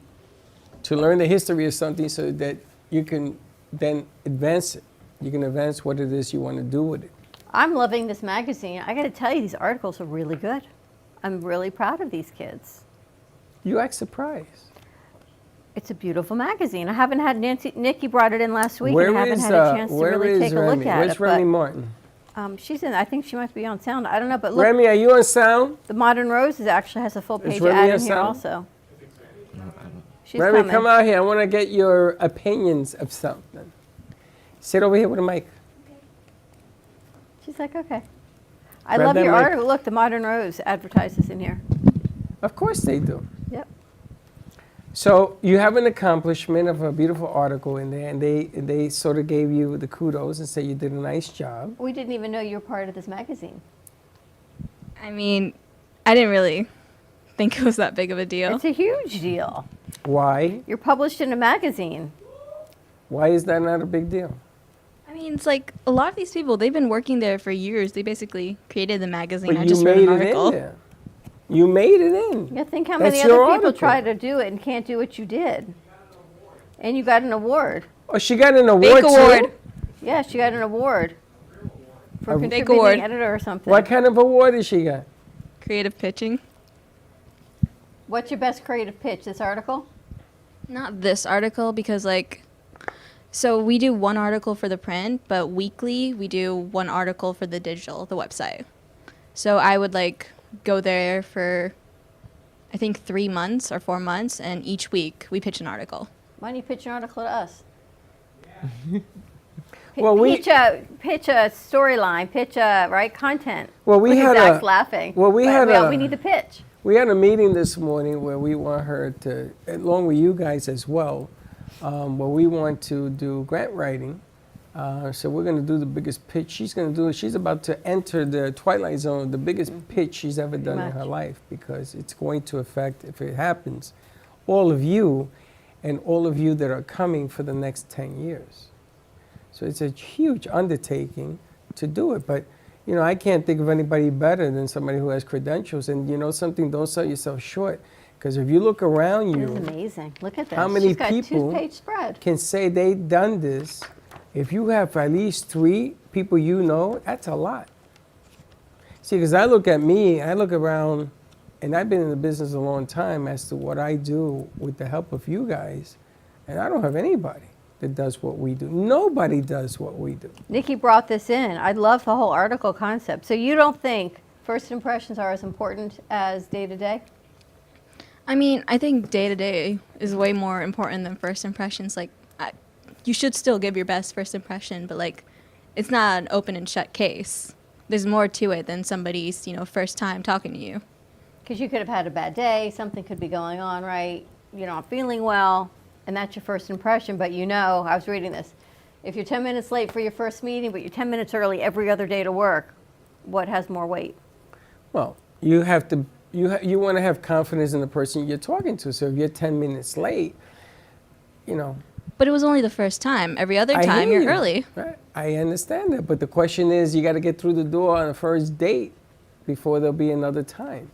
to learn the history of something so that you can then advance it. You can advance what it is you want to do with it. I'm loving this magazine. I got to tell you, these articles are really good. I'm really proud of these kids. You act surprised. It's a beautiful magazine. I haven't had Nikki brought it in last week, Where and I haven't is, had a chance to where really is take a look Remy? at Where's it. Remy but, Martin? she's in. I think she might be on sound. I don't know, but look, Remy, are you on sound? the Modern Rose actually has a full Is page Remy ad on in here sound? also. She's Remy, coming. come out here. I want to get your opinions of something. Sit over here with a mic. She's like, okay. I Grab love that your mic. article. Look, the Modern Rose advertises in here. Of course they do. Yep. So you have an accomplishment of a beautiful article in there, and they sort of gave you the kudos and say you did a nice job. We didn't even know you were part of this magazine. I mean, I didn't really think it was that big of a deal. It's a huge deal. Why? You're published in a magazine. Why is that not a big deal? I mean, it's like a lot of these people, they've been working there for years. They basically created the magazine. But I you just wrote made an it article. in there. You made it in. Yeah, think how That's many other your people article. try to do it and can't do what you did. And you got an award. Oh, she got an award too? award. Yeah, she got an award for A contributing award. editor or something. What kind of award did she got? Creative pitching. What's your best creative pitch? This article? Not this article because so we do one article for the print, but weekly we do one article for the digital, the website. So I would go there for I think 3 months or 4 months, and each week we pitch an article. Why don't you pitch an article to us? Well, pitch a storyline, pitch a content. Well, we Look had at Zach's a- laughing. well, we But had we a- need the pitch. We had a meeting this morning where we want her to, along with you guys as well, where we want to do grant writing. So we're going to do the biggest pitch. She's about to enter the Twilight Zone, the biggest pitch she's ever done in her life, because it's going to affect, if it happens, all of you and all of you that are coming for the next 10 years. So it's a huge undertaking to do it. But, I can't think of anybody better than somebody who has credentials. And something, don't sell yourself short. Because if you look around you, It's amazing. Look at this. how many She's got people 2-page spread. can say they've done this? If you have at least 3 people that's a lot. See, because I look at me, I look around, and I've been in the business a long time as to what I do with the help of you guys, and I don't have anybody that does what we do. Nobody does what we do. Nikki brought this in. I love the whole article concept. So you don't think first impressions are as important as day-to-day? I mean, I think day-to-day is way more important than first impressions. You should still give your best first impression, but it's not an open and shut case. There's more to it than somebody's, first time talking to you. Because you could have had a bad day, something could be going on, right? You're not feeling well, and that's your first impression. But I was reading this. If you're 10 minutes late for your first meeting, but you're 10 minutes early every other day to work, what has more weight? Well, you have to, you want to have confidence in the person you're talking to. So if you're 10 minutes late, But it was only the first time. Every other I time, hear you're you. early. Right. I understand that, but the question is, you got to get through the door on the first date before there'll be another time.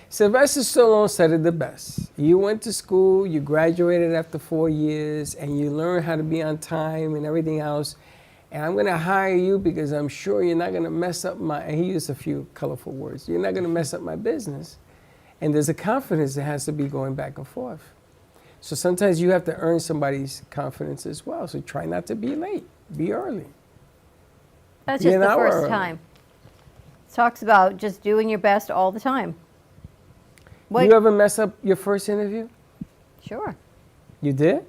Sylvester Stallone said it the best. You went to school, you graduated after 4 years, and you learned how to be on time and everything else. And I'm going to hire you because I'm sure you're not going to mess up and he used a few colorful words, you're not going to mess up my business. And there's a confidence that has to be going back and forth. So sometimes you have to earn somebody's confidence as well. So try not to be late. Be early. That's Be just an the hour first early. time. It talks about just doing your best all the time. What? You ever mess up your first interview? Sure. You did?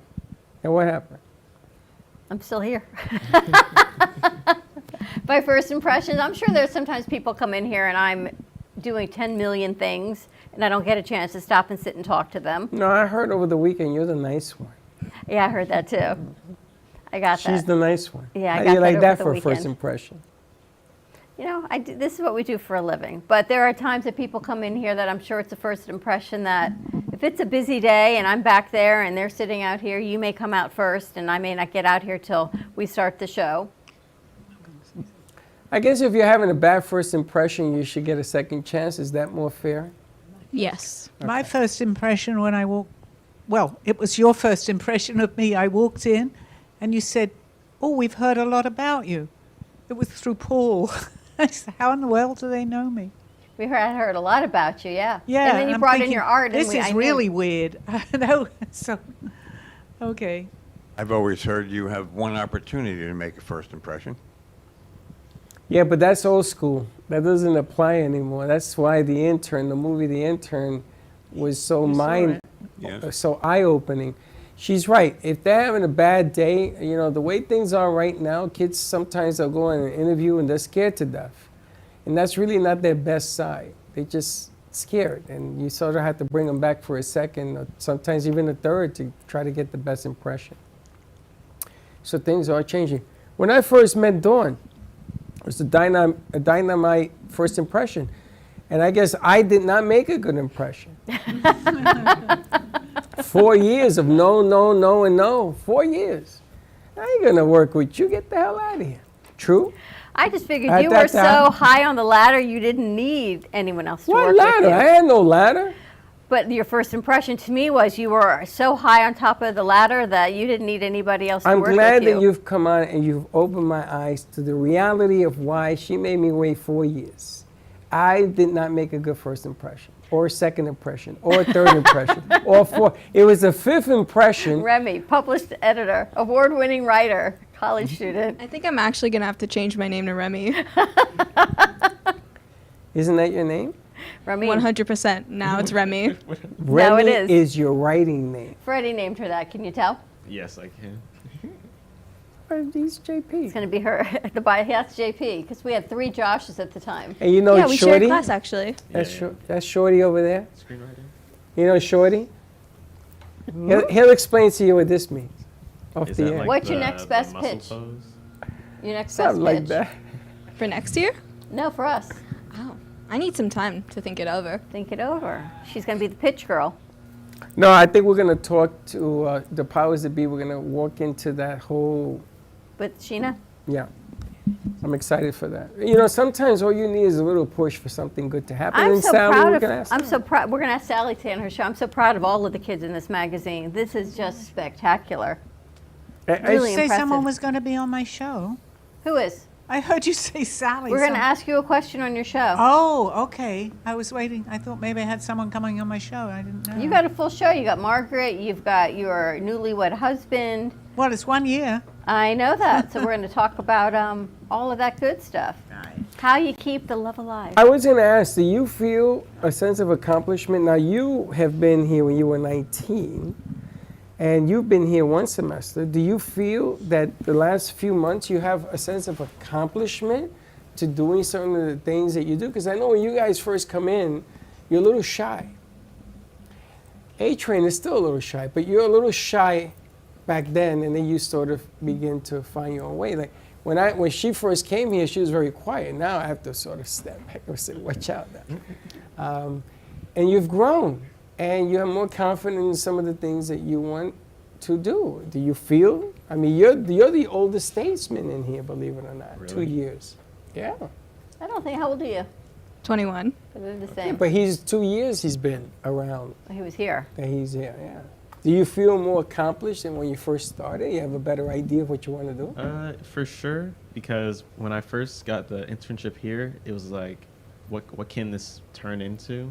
And what happened? I'm still here. My first impressions, I'm sure there's sometimes people come in here and I'm doing 10 million things and I don't get a chance to stop and sit and talk to them. No, I heard over the weekend you're the nice one. Yeah, I heard that too. I got that. She's the nice one. Yeah, I How got do you that like over that the for a weekend. first impression? This is what we do for a living. But there are times that people come in here that I'm sure it's a first impression that if it's a busy day and I'm back there and they're sitting out here, you may come out first and I may not get out here till we start the show. I guess if you're having a bad first impression, you should get a second chance. Is that more fair? Yes. My first impression when I walked, well, it was your first impression of me. I walked in and you said, "Oh, we've heard a lot about you." It was through Paul. I said, how in the world do they know me? I heard a lot about you, yeah. Yeah. And then you I'm brought in thinking, your art. This and is I knew. really weird. No, so, okay. I've always heard you have one opportunity to make a first impression. Yeah, but that's old school. That doesn't apply anymore. That's why the movie The Intern, was so so eye-opening. She's right. If they're having a bad day, the way things are right now, kids sometimes they'll go in an interview and they're scared to death. And that's really not their best side. They're just scared. And you sort of have to bring them back for a second, or sometimes even a third, to try to get the best impression. So things are changing. When I first met Dawn, it was a dynamite first impression. And I guess I did not make a good impression. 4 years of no, no, no, and no. 4 years. I ain't gonna work with you. Get the hell out of here. True? I just figured At you that were so time- high on the ladder you didn't need anyone else to What work ladder? with you. I had no ladder. But your first impression to me was you were so high on top of the ladder that you didn't need anybody else to I'm work glad with you. that you've come on and you've opened my eyes to the reality of why she made me wait 4 years. I did not make a good first impression, or a second impression, or a third impression, or four. It was a fifth impression. Remy, published editor, award-winning writer, college student. I think I'm actually gonna have to change my name to Remy. Isn't that your name? Remy. 100%. Now it's Remy. Now it Remy is. your writing name. Freddie named her that. Can you tell? Yes, I can. He's JP. It's going to be her. That's JP because we had 3 Joshes at the time. And you know Yeah, we shared Shorty? class actually. That's Shorty over there. Screenwriter. You know Shorty? He'll explain to you what this means. Off Is the that air. like What's your the- next the best muscle pitch? pose? Your next best Something like pitch. that. For next year? No, for us. Oh, I need some time to think it over. Think it over. She's going to be the pitch girl. No, I think we're going to talk to the powers that be. We're going to walk into that whole, With Sheena? yeah. I'm excited for that. You know, sometimes all you need is a little push for something good to happen. I'm And so Sally, proud we're of. gonna ask I'm her. so proud. We're going to ask Sally to on her show. I'm so proud of all of the kids in this magazine. This is just spectacular. Really you say impressive. someone was going to be on my show. Who is? I heard you say Sally. We're going to some- ask you a question on your show. Oh, okay. I was waiting. I thought maybe I had someone coming on my show. I didn't know. You got a full show. You got Margaret. You've got your newlywed husband. Well, it's 1 year. I know that. So we're going to talk about all of that good stuff. How you keep the love alive. I was going to ask, do you feel a sense of accomplishment? Now, you have been here when you were 19, and you've been here 1 semester. Do you feel that the last few months you have a sense of accomplishment to doing some of the things that you do? Because I know when you guys first come in, you're a little shy. A-Train is still a little shy, but you're a little shy back then, and then you sort of begin to find your own way. Like when she first came here, she was very quiet. Now I have to sort of step back and say, "Watch out!" Now. And you've grown, and you have more confidence in some of the things that you want to do. Do you feel? I mean, you're the oldest statesman in here, believe it or not. Really? 2 years. Yeah. I don't think. How old are you? 21. They're the same. But he's 2 years he's been around. He was here. That he's here, yeah. Do you feel more accomplished than when you first started? You have a better idea of what you want to do? For sure, because when I first got the internship here, it was like, what can this turn into?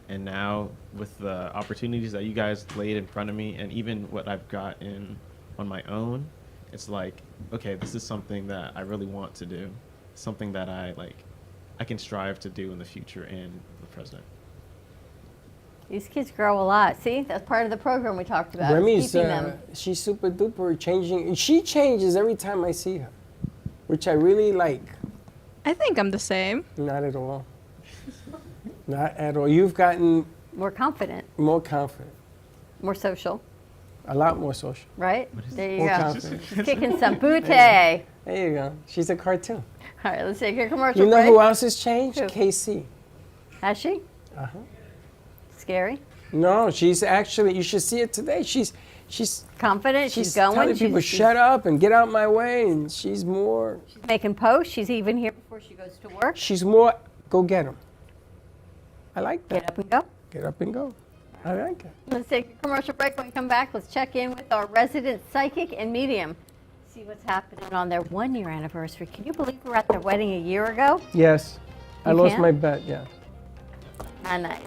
And now with the opportunities that you guys laid in front of me, and even what I've got on my own, it's like, okay, this is something that I really want to do, something that I can strive to do in the future and the present. These kids grow a lot. See, that's part of the program we talked about. is Remy's, keeping them. she's super duper changing. She changes every time I see her, which I really like. I think I'm the same. Not at all. Not at all. You've gotten More confident, more confident, more social, a lot more social. right? There you More go. confident. She's kicking some booty. There you go. She's a cartoon. All right, let's take a commercial You know break. who else has changed? Who? KC. Has she? Uh-huh. Scary? No, she's actually, you should see it today. She's Confident? She's telling going? people, She's shut up and get out my way, and she's more, making posts. She's even here before she goes to work. she's more, go get 'em. I like that. Get up and go. Get up and go. I like it. Let's take a commercial break. When we come back, let's check in with our resident psychic and medium. See what's happening on their 1-year anniversary. Can you believe we were at their wedding a year ago? Yes. I You lost can? my bet, yes. Ah, nice.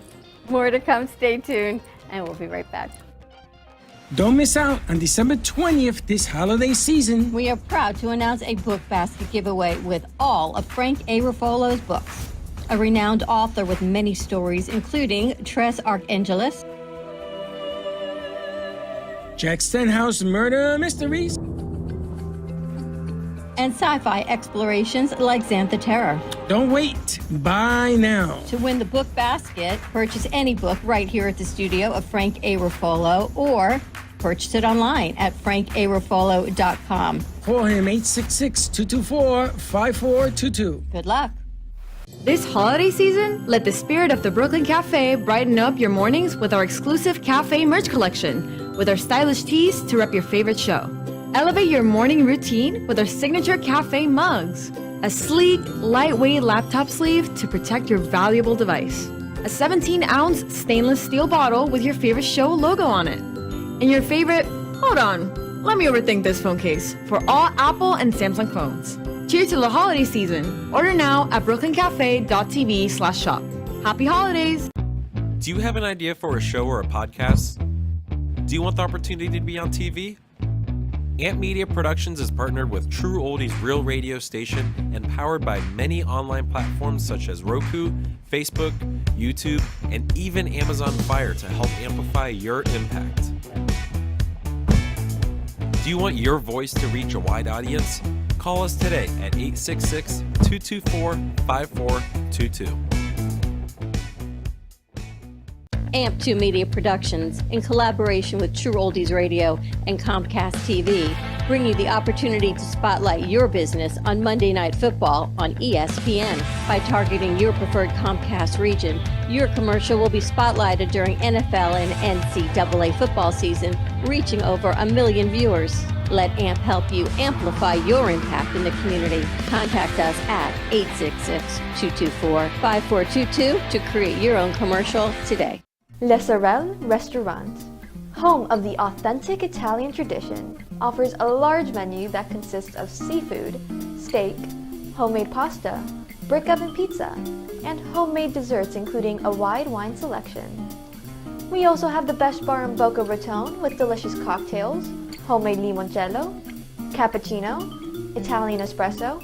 More to come. Stay tuned, and we'll be right back. Don't miss out on December 20th this holiday season. We are proud to announce a book basket giveaway with all of Frank A. Ruffolo's books. A renowned author with many stories, including Tres Archangelis, Jack Stenhouse Murder Mysteries, and sci-fi explorations like Xantha Terror. Don't wait. Buy now. To win the book basket, purchase any book right here at the studio of Frank A. Ruffolo or purchase it online at frankaruffolo.com. Call him 866-224-5422. Good luck. This holiday season, let the spirit of the Brooklyn Cafe brighten up your mornings with our exclusive cafe merch collection, with our stylish tees to rep your favorite show. Elevate your morning routine with our signature cafe mugs. A sleek, lightweight laptop sleeve to protect your valuable device. A 17-ounce stainless steel bottle with your favorite show logo on it. And your favorite, hold on, let me overthink this phone case for all Apple and Samsung phones. Cheers to the holiday season. Order now at brooklyncafe.tv/shop. Happy holidays! Do you have an idea for a show or a podcast? Do you want the opportunity to be on TV? Amp Media Productions is partnered with True Oldies Real Radio Station and powered by many online platforms such as Roku, Facebook, YouTube, and even Amazon Fire to help amplify your impact. Do you want your voice to reach a wide audience? Call us today at 866-224-5422. AMP2 Media Productions, in collaboration with True Oldies Radio and Comcast TV, bring you the opportunity to spotlight your business on Monday Night Football on ESPN. By targeting your preferred Comcast region, your commercial will be spotlighted during NFL and NCAA football season, reaching over 1 million viewers. Let AMP help you amplify your impact in the community. Contact us at 866-224-5422 to create your own commercial today. Le Sorel Restaurant, home of the authentic Italian tradition, offers a large menu that consists of seafood, steak, homemade pasta, brick oven pizza, and homemade desserts including a wide wine selection. We also have the best bar in Boca Raton with delicious cocktails, homemade limoncello, cappuccino, Italian espresso,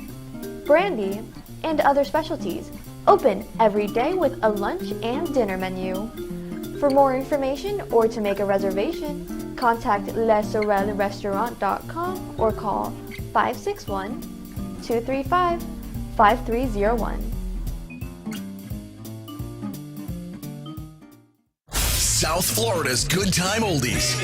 brandy, and other specialties. Open every day with a lunch and dinner menu. For more information or to make a reservation, contact lesorelrestaurant.com or call 561-235-5301. South Florida's Good Time Oldies.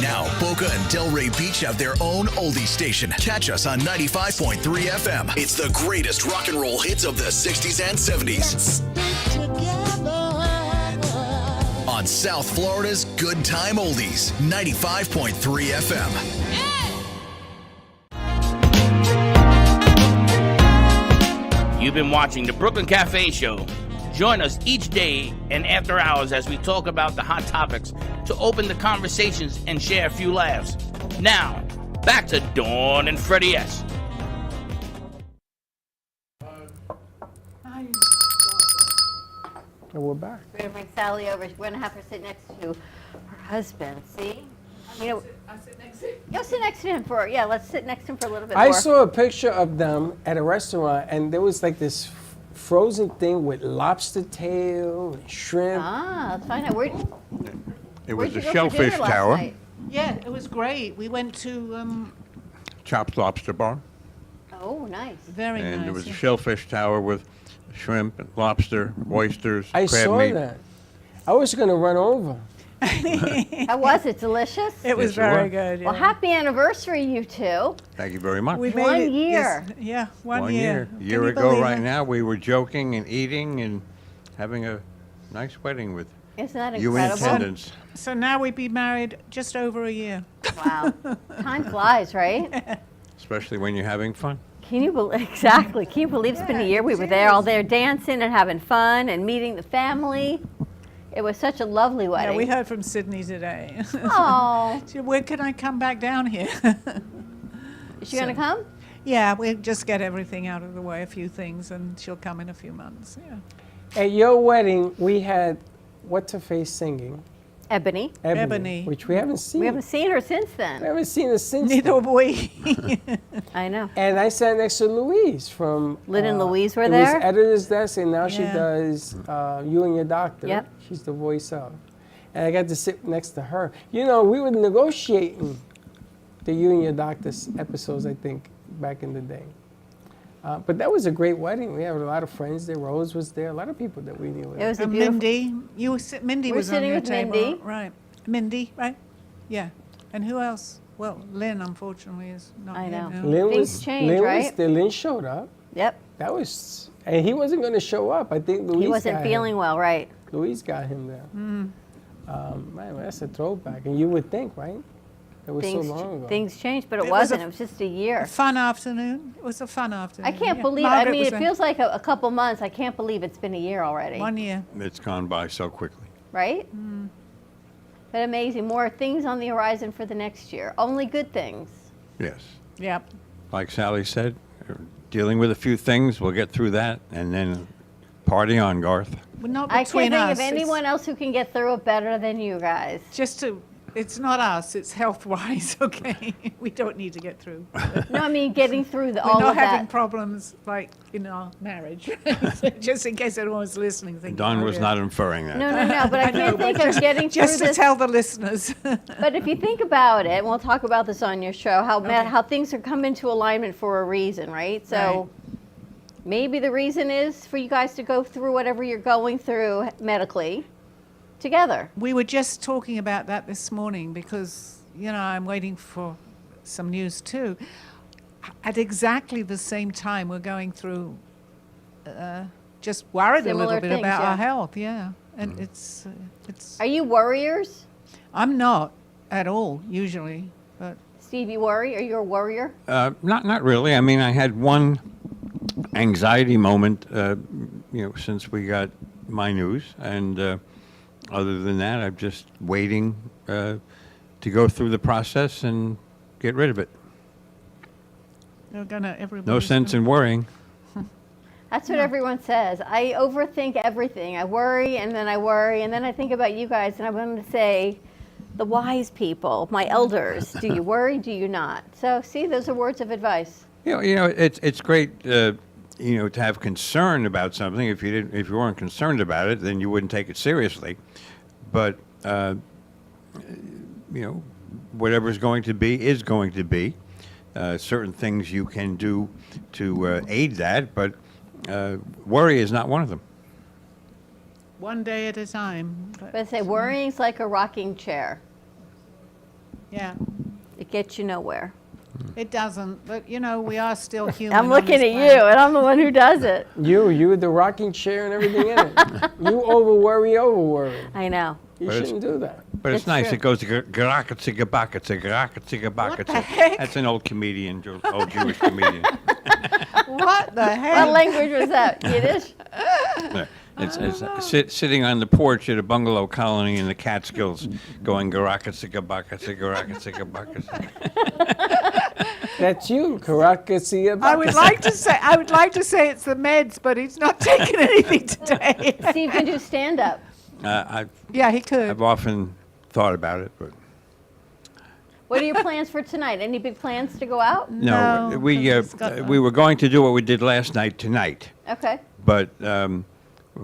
Now, Boca and Delray Beach have their own oldie station. Catch us on 95.3 FM. It's the greatest rock and roll hits of the 60s and 70s. On South Florida's Good Time Oldies, 95.3 FM. You've been watching the Brooklyn Cafe Show. Join us each day and after hours as we talk about the hot topics to open the conversations and share a few laughs. Now, back to Dawn and Freddie S. And we're back. We're going to bring Sally over. We're going to have her sit next to her husband. See? I sit next to him. You'll sit next to him for, let's sit next to him for a little bit more. I saw a picture of them at a restaurant, and there was like this frozen thing with lobster tail and shrimp. Let's find out. It was a shellfish tower. Yeah, it was great. We went to Chopped Lobster Bar. Oh, nice. Very nice. And there was a shellfish tower with shrimp, and lobster, oysters, I crab saw meat. that. I was going to run over. How was it? Delicious? It was very good. Well, happy anniversary, you two. Thank you very much. We made 1 it year. One year. A year ago right now, we were joking and eating and having a nice wedding with Isn't that you in incredible? attendance. So now we'd be married just over a year. Wow. Time flies, right? Especially when you're having fun. Can you believe, exactly. Can you believe it's been a year? We were there all there dancing and having fun and meeting the family. It was such a lovely wedding. Yeah, we heard from Sydney today. Oh. She said, when can I come back down here? Is she going to come? Yeah, we'll just get everything out of the way, a few things, and she'll come in a few months. Yeah. At your wedding, we had What's-Her-Face singing. Ebony. Ebony. Which we haven't seen. We haven't seen her since then. We haven't seen her since Neither then. have we. I know. And I sat next to Louise from... Lynn and Louise were it there? was Editor's Desk, and now she Yeah. does You and Your Doctor. Yep. She's the voice of. And I got to sit next to her. You know, we were negotiating the You and Your Doctor episodes, I think, back in the day. But that was a great wedding. We had a lot of friends there. Rose was there. A lot of people that we knew. It was a And beautiful... Mindy. Mindy We're was on sitting your with table. Mindy. Right. Mindy, right? Yeah. And who else? Well, Lynn, unfortunately, is not I here know. now. Lynn Things was, change, Lynn right? was there. Lynn showed up. Yep. That was And he wasn't going to show up. I think Luis He wasn't got feeling him. well, right? Luis got him there. Man, that's a throwback. And you would think, right? It was Things, so long ago. things changed, but it It was wasn't. a- It was just a year. A fun afternoon. It was a fun afternoon. I can't yeah. believe. I Margaret mean, was it there. feels like a couple months. I can't believe it's been a year already. 1 year. It's gone by so quickly. Right? But amazing. More things on the horizon for the next year. Only good things. Yes. Yep. Like Sally said, dealing with a few things, we'll get through that, and then party on, Garth. Well, not I between can't think us. of anyone It's else who can get through it better than you guys. Just to, it's not us. It's health-wise. Okay, we don't need to get through. No, I mean getting through We're all not of having that. problems like in our marriage. Just in case anyone was listening. Thinking, Don oh, was yeah. not inferring that. No, but I can't think of getting through Just to this. tell the listeners. But if you think about it, and we'll talk about this on your show, how things are come into alignment for a reason, right? So maybe the reason is for you guys to go through whatever you're going through medically together. We were just talking about that this morning because, you know, I'm waiting for some news too. At exactly the same time, we're going through, just worried Similar a little bit things, about yeah. our health, yeah. And it's. Are you worriers? I'm not at all, usually, but. Steve, you worry? Are you a worrier? Not really. I mean, I had one anxiety moment, since we got my news, and other than that, I'm just waiting to go through the process and get rid of it. They're gonna, No everybody's sense gonna- in worrying. That's what everyone says. I overthink everything. I worry, and then I worry, and then I think about you guys, and I want to say, the wise people, my elders, do you worry, do you not? So, see, those are words of advice. It's great, to have concern about something. If you weren't concerned about it, then you wouldn't take it seriously. But whatever's going to be is going to be. Certain things you can do to aid that, but worry is not one of them. One day at a time. But I say worrying's like a rocking chair. Yeah. It gets you nowhere. It doesn't, but you know, we are still human. I'm on looking this at planet. you, and I'm the one who does it. You with the rocking chair and everything in it. You over worry. I know. You But it's- shouldn't do that. But it's nice. It goes to What the heck? That's an old comedian, old Jewish comedian. What the heck? What language was that? Yiddish? It's sitting on the porch at a bungalow colony in the Catskills, going garaka-sika-baka-sika-garaka-sika-baka-sika. That's you, Caracas. I would like to say it's the meds, but he's not taking anything today. Steve can do stand up. Yeah, he could. I've often thought about it, but What are your plans for tonight? Any big plans to go out? no. We were going to do what we did last night tonight, Okay. but we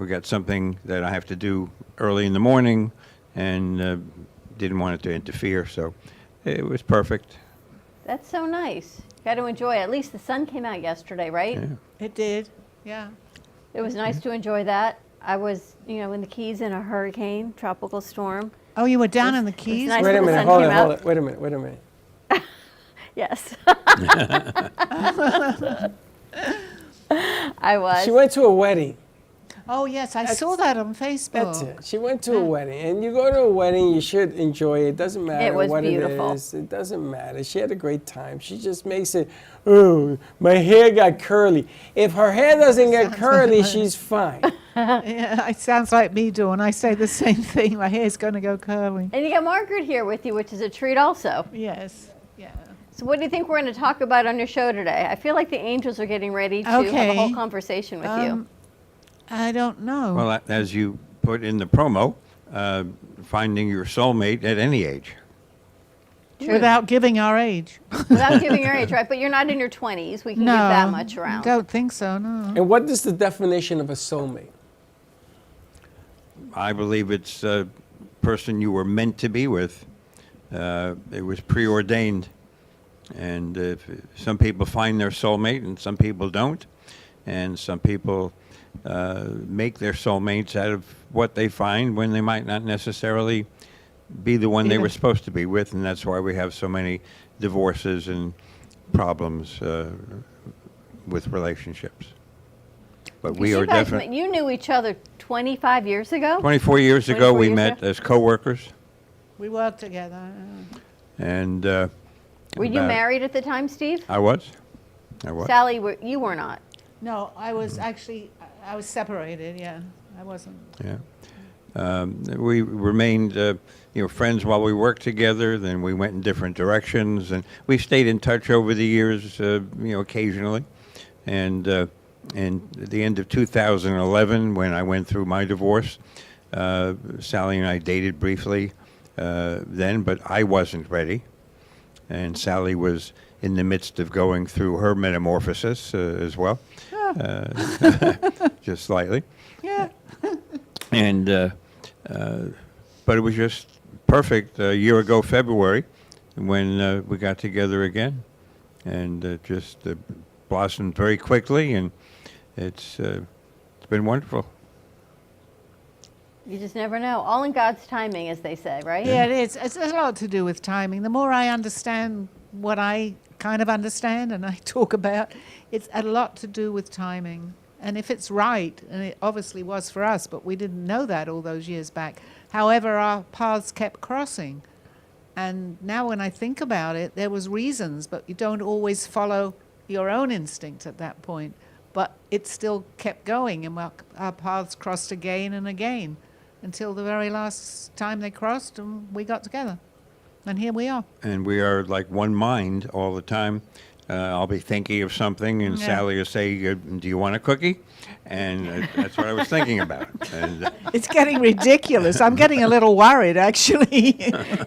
got something that I have to do early in the morning, and didn't want it to interfere, so it was perfect. That's so nice. Got to enjoy it. At least the sun came out yesterday, right? Yeah. It did. Yeah. It was nice to enjoy that. I was, in the Keys in a hurricane, tropical storm. Oh, you were down in the It was Keys? nice Wait that a the minute, sun hold came it. out. Wait a minute. Yes. I was. She went to a wedding. Oh, yes, I saw that on Facebook. That's it. She went to a wedding, and you go to a wedding, you should enjoy it. It doesn't matter was what beautiful. it is. It doesn't matter. She had a great time. She just makes it, oh, my hair got curly. If her hair doesn't get curly, she's fine. Yeah, it sounds like me doing. I say the same thing. My hair's going to go curly. And you got Margaret here with you, which is a treat also. Yes. Yeah. So what do you think we're going to talk about on your show today? I feel like the angels are getting ready to have a whole conversation with you. I don't know. Well, as you put in the promo, finding your soulmate at any age. Without giving our age. Without giving your age, right? But you're not in your 20s. We can No, give that much around. Don't think so, no. And what is the definition of a soulmate? I believe it's a person you were meant to be with. It was preordained. And some people find their soulmate and some people don't. And some people make their soulmates out of what they find when they might not necessarily be the one they were supposed to be with. And that's why we have so many divorces and problems with relationships. but we You are guys definitely. you knew each other 25 years ago? 24 years ago, 24 we years met ago? as co-workers, We worked together. and Were you married at the time, Steve? I was. Sally, you were not. No, I was actually, I was separated, yeah. I wasn't. Yeah. We remained, friends while we worked together. Then we went in different directions, and we stayed in touch over the years, occasionally. And at the end of 2011, when I went through my divorce, Sally and I dated briefly then, but I wasn't ready. And Sally was in the midst of going through her metamorphosis as well, just slightly. Yeah. And but it was just perfect a year ago, February, when we got together again, and just blossomed very quickly, and it's been wonderful. You just never know. All in God's timing, as they say, right? Yeah, it is. It's a lot to do with timing. The more I understand what I kind of understand and I talk about, it's a lot to do with timing. And if it's right, and it obviously was for us, but we didn't know that all those years back. However, our paths kept crossing. And now when I think about it, there was reasons, but you don't always follow your own instinct at that point. But it still kept going, and our paths crossed again and again until the very last time they crossed and we got together. And here we are. And we are like one mind all the time. I'll be thinking of something, and Sally will say, "Do you want a cookie?" And that's what I was thinking about. And, it's getting ridiculous. I'm getting a little worried, actually.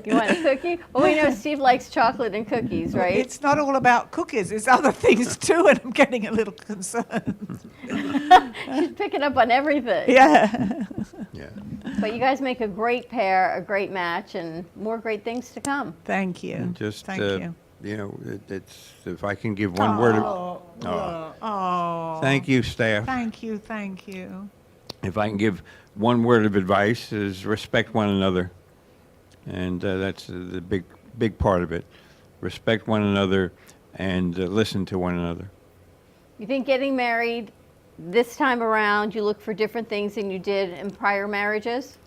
You want a cookie? Well, we know Steve likes chocolate and cookies, right? It's not all about cookies. It's other things, too, and I'm getting a little concerned. She's picking up on everything. Yeah. Yeah. But you guys make a great pair, a great match, and more great things to come. Thank you. just, Thank you. It's if I can give one word. Thank you, staff. Thank you, thank you. If I can give one word of advice, is respect one another, and that's the big part of it. Respect one another and listen to one another. You think getting married this time around, you look for different things than you did in prior marriages?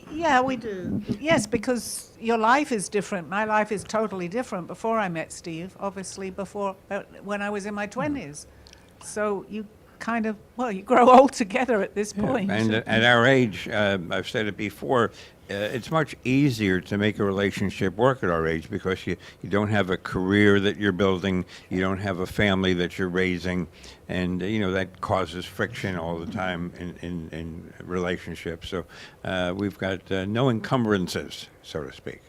Yeah, we do. Yes, because your life is different. My life is totally different before I met Steve, obviously before, when I was in my 20s. So you kind of, you grow old together at this point. And at our age, I've said it before, it's much easier to make a relationship work at our age because you don't have a career that you're building, you don't have a family that you're raising, and that causes friction all the time in relationships. So we've got no encumbrances, so to speak.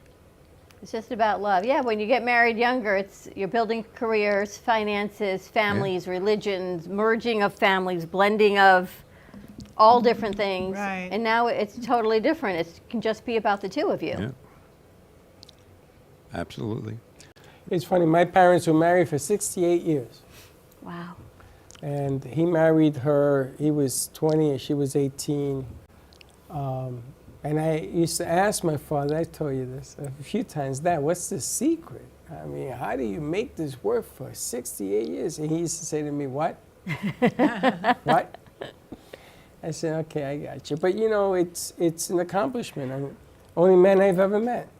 It's just about love. Yeah, when you get married younger, you're building careers, finances, families, religions, merging of families, blending of all different things. Right. And now it's totally different. It can just be about the two of you. Yeah. Absolutely. It's funny, my parents were married for 68 years. Wow. And he married her, he was 20 and she was 18. And I used to ask my father, I told you this a few times, Dad, what's the secret? I mean, how do you make this work for 68 years? And he used to say to me, what? What? I said, okay, I got you. But it's an accomplishment. I mean, only man I've ever met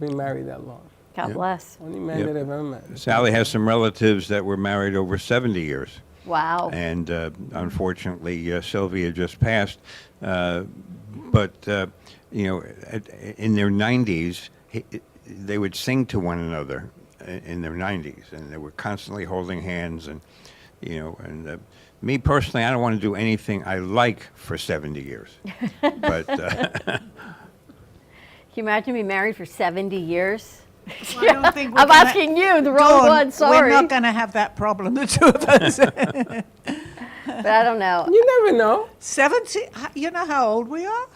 been married that long. God bless. Only man that I've ever met. Sally has some relatives that were married over 70 years. Wow. And unfortunately, Sylvia just passed. But in their 90s, they would sing to one another in their 90s, and they were constantly holding hands. And me personally, I don't want to do anything I like for 70 years. But can you imagine being married for 70 years? Well, I don't think I'm asking you, the wrong one, sorry. We're not going to have that problem, the two of us. But I don't know. You never know. 70? You know how old we are?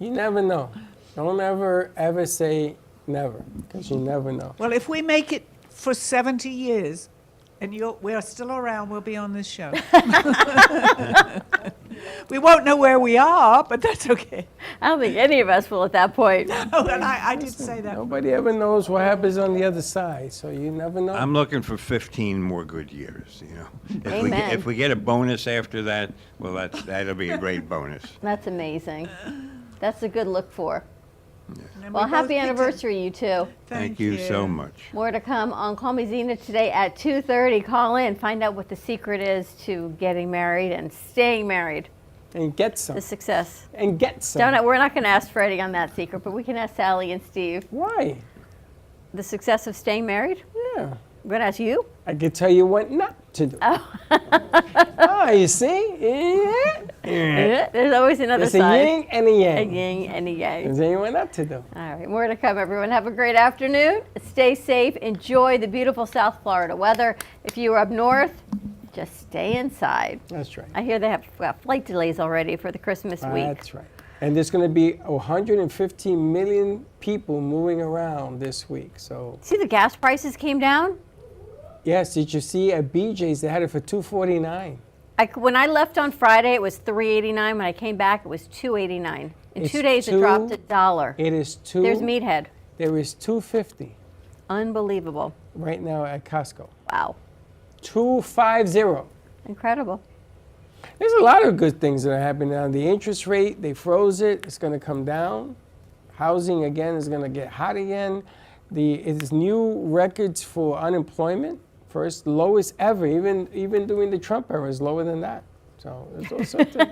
You never know. Don't ever say never, because you never know. Well, if we make it for 70 years and we're still around, we'll be on this show. We won't know where we are, but that's okay. I don't think any of us will at that point. Oh, and I did say that. Nobody ever knows what happens on the other side, so you never know. I'm looking for 15 more good years, you know. Amen. If we get a bonus after that, well, that'll be a great bonus. That's amazing. That's a good look for. And Well, we both happy picked anniversary, you two. Thank you so much. More to come on Call Me Zena today at 2:30. Call in, find out what the secret is to getting married and staying married. And get some. The success. And get some. We're not going to ask Freddie on that secret, but we can ask Sally and Steve. Why? The success of staying married? Yeah. I'm going to ask you? I can tell you what not to do. Oh, you see? Yeah. There's always another There's side. a yin and a yang. A yin and a yang. There's anyone not to do. All right, more to come, everyone. Have a great afternoon. Stay safe. Enjoy the beautiful South Florida weather. If you are up north, just stay inside. That's right. I hear they have flight delays already for the Christmas week. That's right. And there's going to be 115 million people moving around this week. So See, the gas prices came down. yes, did you see at BJ's they had it for $2.49? When I left on Friday, it was $3.89. When I came back, it was $2.89. In It's 2 days, it dropped $1. It is two. There's Meathead. There is $2.50 Unbelievable. right now at Costco. Wow. $2.50. Incredible. There's a lot of good things that are happening now. The interest rate, they froze it. It's going to come down. Housing, again, is going to get hot again. It's new records for unemployment. First, lowest ever. Even during the Trump era is lower than that. So there's all sorts of...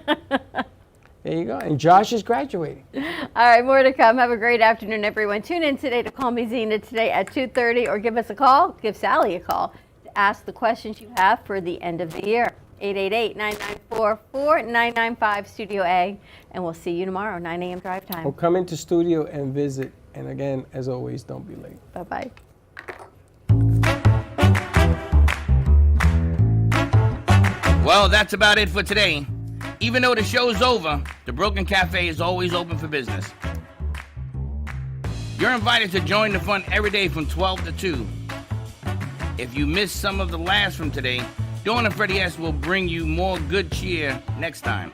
There you go. And Josh is graduating. All right, more to come. Have a great afternoon, everyone. Tune in today to Call Me Zena today at 2:30, or give us a call. Give Sally a call to ask the questions you have for the end of the year. 888-994-4995 Studio A. And we'll see you tomorrow, 9 a.m. drive time. Or come into studio and visit. And again, as always, don't be late. Bye-bye. Well, that's about it for today. Even though the show's over, the Brooklyn Cafe is always open for business. You're invited to join the fun every day from 12 to 2. If you missed some of the laughs from today, Dawn and Freddie S. will bring you more good cheer next time.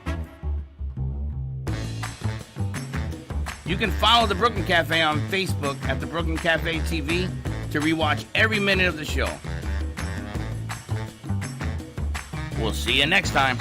You can follow the Brooklyn Cafe on Facebook at the Brooklyn Cafe TV to rewatch every minute of the show. We'll see you next time.